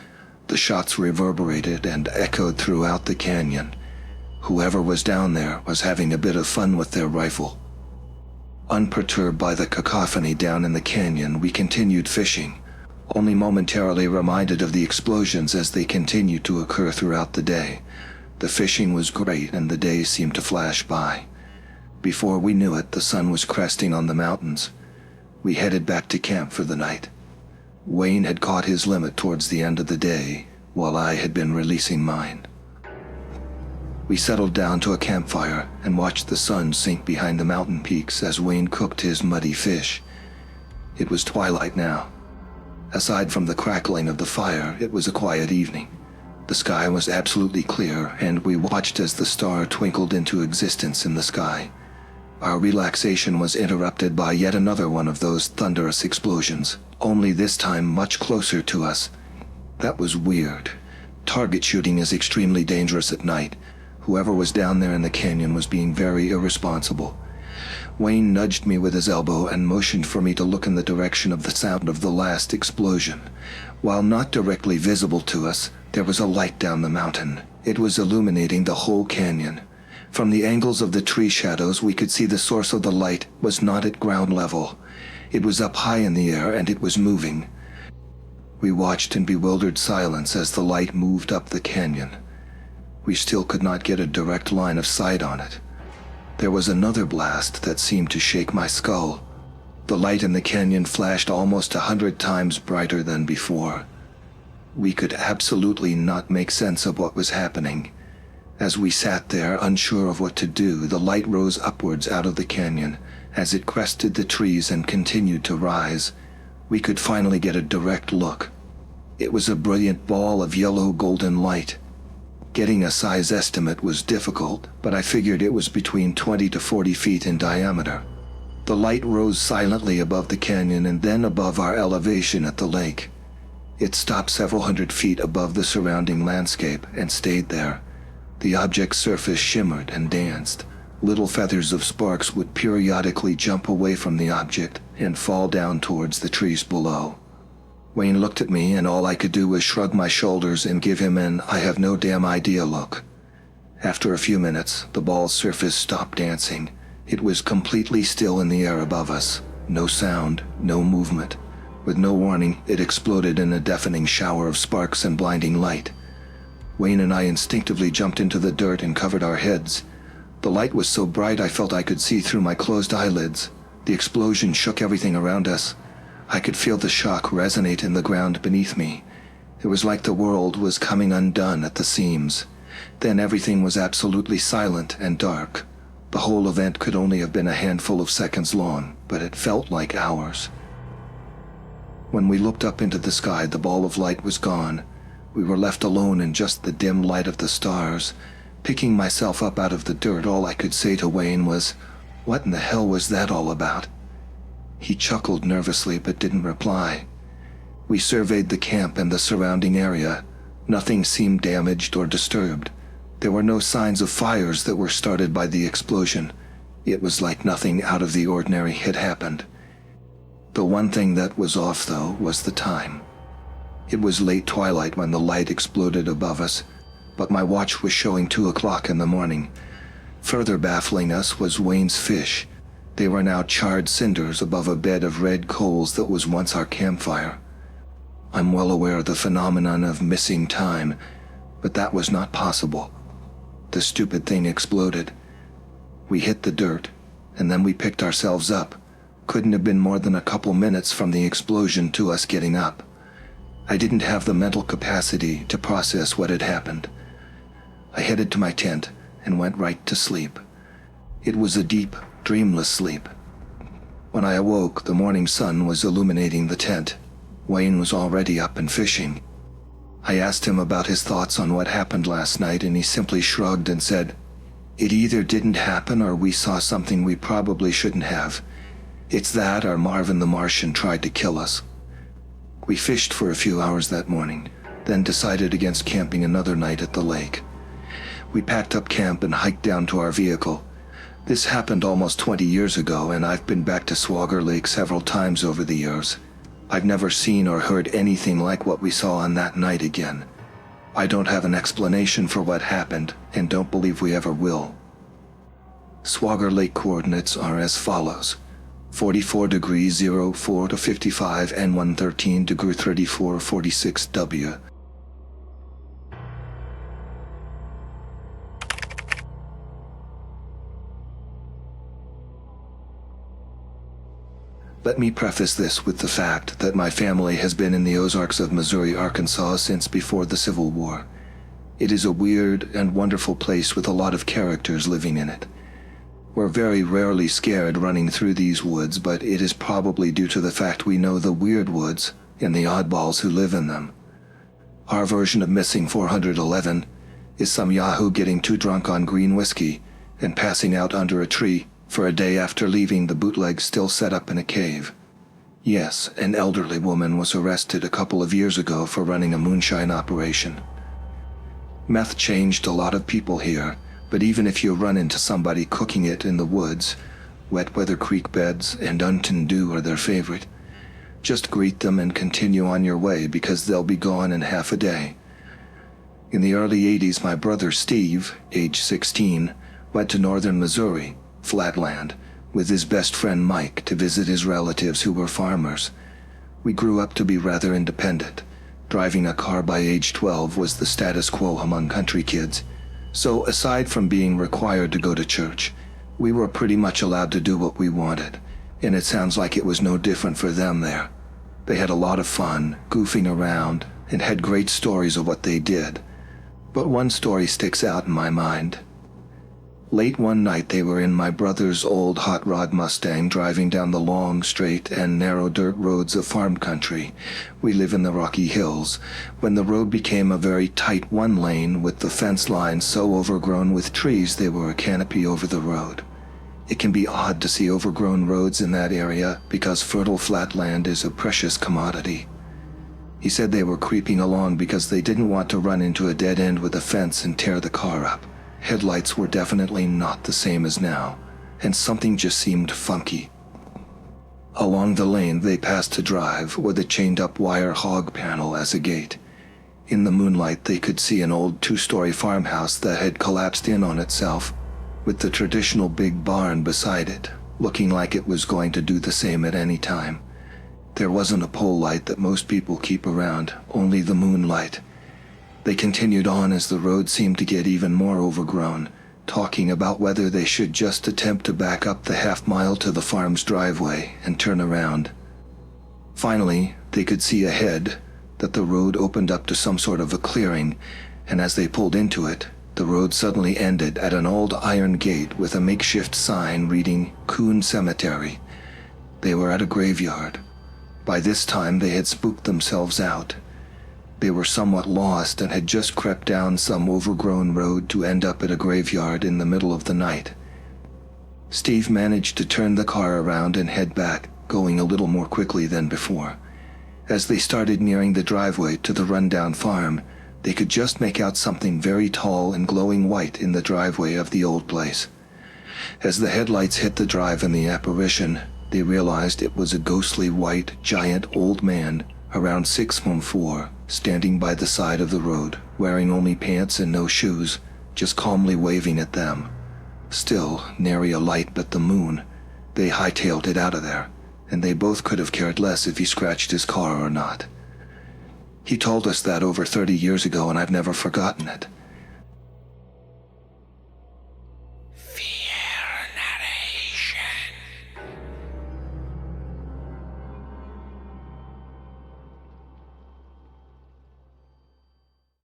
The shots reverberated and echoed throughout the canyon. Whoever was down there was having a bit of fun with their rifle. Unperturbed by the cacophony down in the canyon, we continued fishing, only momentarily reminded of the explosions as they continued to occur throughout the day. The fishing was great and the days seemed to flash by. Before we knew it, the sun was cresting on the mountains. We headed back to camp for the night. Wayne had caught his limit towards the end of the day, while I had been releasing mine. We settled down to a campfire and watched the sun sink behind the mountain peaks as Wayne cooked his muddy fish. It was twilight now. Aside from the crackling of the fire, it was a quiet evening. The sky was absolutely clear, and we watched as the star twinkled into existence in the sky. Our relaxation was interrupted by yet another one of those thunderous explosions, only this time much closer to us. That was weird. Target shooting is extremely dangerous at night. Whoever was down there in the canyon was being very irresponsible. Wayne nudged me with his elbow and motioned for me to look in the direction of the sound of the last explosion. While not directly visible to us, there was a light down the mountain. It was illuminating the whole canyon. From the angles of the tree shadows, we could see the source of the light was not at ground level. It was up high in the air, and it was moving. We watched in bewildered silence as the light moved up the canyon. We still could not get a direct line of sight on it. There was another blast that seemed to shake my skull. The light in the canyon flashed almost 100 times brighter than before. We could absolutely not make sense of what was happening. As we sat there, unsure of what to do, the light rose upwards out of the canyon. As it crested the trees and continued to rise, we could finally get a direct look. It was a brilliant ball of yellow golden light. Getting a size estimate was difficult, but I figured it was between 20 to 40 feet in diameter. The light rose silently above the canyon and then above our elevation at the lake. It stopped several hundred feet above the surrounding landscape and stayed there. The object's surface shimmered and danced. Little feathers of sparks would periodically jump away from the object and fall down towards the trees below. Wayne looked at me, and all I could do was shrug my shoulders and give him an "I have no damn idea" look. After a few minutes, the ball's surface stopped dancing. It was completely still in the air above us. No sound, no movement. With no warning, it exploded in a deafening shower of sparks and blinding light. Wayne and I instinctively jumped into the dirt and covered our heads. The light was so bright I felt I could see through my closed eyelids. The explosion shook everything around us. I could feel the shock resonate in the ground beneath me. It was like the world was coming undone at the seams. Then everything was absolutely silent and dark. The whole event could only have been a handful of seconds long, but it felt like hours. When we looked up into the sky, the ball of light was gone. We were left alone in just the dim light of the stars. Picking myself up out of the dirt, all I could say to Wayne was, "What in the hell was that all about?" He chuckled nervously but didn't reply. We surveyed the camp and the surrounding area. Nothing seemed damaged or disturbed. There were no signs of fires that were started by the explosion. It was like nothing out of the ordinary had happened. The one thing that was off, though, was the time. It was late twilight when the light exploded above us, but my watch was showing 2 o'clock in the morning. Further baffling us was Wayne's fish. They were now charred cinders above a bed of red coals that was once our campfire. I'm well aware of the phenomenon of missing time, but that was not possible. The stupid thing exploded. We hit the dirt, and then we picked ourselves up. Couldn't have been more than a couple minutes from the explosion to us getting up. I didn't have the mental capacity to process what had happened. I headed to my tent and went right to sleep. It was a deep, dreamless sleep. When I awoke, the morning sun was illuminating the tent. Wayne was already up and fishing. I asked him about his thoughts on what happened last night, and he simply shrugged and said, "It either didn't happen or we saw something we probably shouldn't have. It's that or Marvin the Martian tried to kill us." We fished for a few hours that morning, then decided against camping another night at the lake. We packed up camp and hiked down to our vehicle. This happened almost 20 years ago, and I've been back to Swagger Lake several times over the years. I've never seen or heard anything like what we saw on that night again. I don't have an explanation for what happened, and don't believe we ever will. Swagger Lake coordinates are as follows: 44 degrees 04 to 55 and 113 degree 34 46 W. Let me preface this with the fact that my family has been in the Ozarks of Missouri, Arkansas since before the Civil War. It is a weird and wonderful place with a lot of characters living in it. We're very rarely scared running through these woods, but it is probably due to the fact we know the weird woods and the oddballs who live in them. Our version of Missing 411 is some yahoo getting too drunk on green whiskey and passing out under a tree for a day after leaving the bootleg still set up in a cave. Yes, an elderly woman was arrested a couple of years ago for running a moonshine operation. Meth changed a lot of people here, but even if you run into somebody cooking it in the woods, wet weather creek beds and Unton Dew are their favorite. Just greet them and continue on your way because they'll be gone in half a day. In the early 80s, my brother Steve, age 16, went to northern Missouri, Flatland, with his best friend Mike to visit his relatives who were farmers. We grew up to be rather independent. Driving a car by age 12 was the status quo among country kids. So aside from being required to go to church, we were pretty much allowed to do what we wanted, and it sounds like it was no different for them there. They had a lot of fun, goofing around, and had great stories of what they did. But one story sticks out in my mind. Late one night they were in my brother's old hot rod Mustang driving down the long, straight, and narrow dirt roads of farm country. We live in the Rocky Hills, when the road became a very tight one lane with the fence lines so overgrown with trees they were a canopy over the road. It can be odd to see overgrown roads in that area because fertile flat land is a precious commodity. He said they were creeping along because they didn't want to run into a dead end with a fence and tear the car up. Headlights were definitely not the same as now, and something just seemed funky. Along the lane they passed a drive with a chained-up wire hog panel as a gate. In the moonlight they could see an old two-story farmhouse that had collapsed in on itself, with the traditional big barn beside it, looking like it was going to do the same at any time. There wasn't a pole light that most people keep around, only the moonlight. They continued on as the road seemed to get even more overgrown, talking about whether they should just attempt to back up the half-mile to the farm's driveway and turn around. Finally, they could see ahead that the road opened up to some sort of a clearing, and as they pulled into it, the road suddenly ended at an old iron gate with a makeshift sign reading Coon Cemetery. They were at a graveyard. By this time they had spooked themselves out. They were somewhat lost and had just crept down some overgrown road to end up at a graveyard in the middle of the night. Steve managed to turn the car around and head back, going a little more quickly than before. As they started nearing the driveway to the rundown farm, they could just make out something very tall and glowing white in the driveway of the old place. As the headlights hit the drive and the apparition, they realized it was a ghostly white, giant old man, around 6'4", standing by the side of the road, wearing only pants and no shoes, just calmly waving at them. Still, nary a light but the moon. They hightailed it out of there, and they both could have cared less if he scratched his car or not. He told us that over 30 years ago, and I've never forgotten it.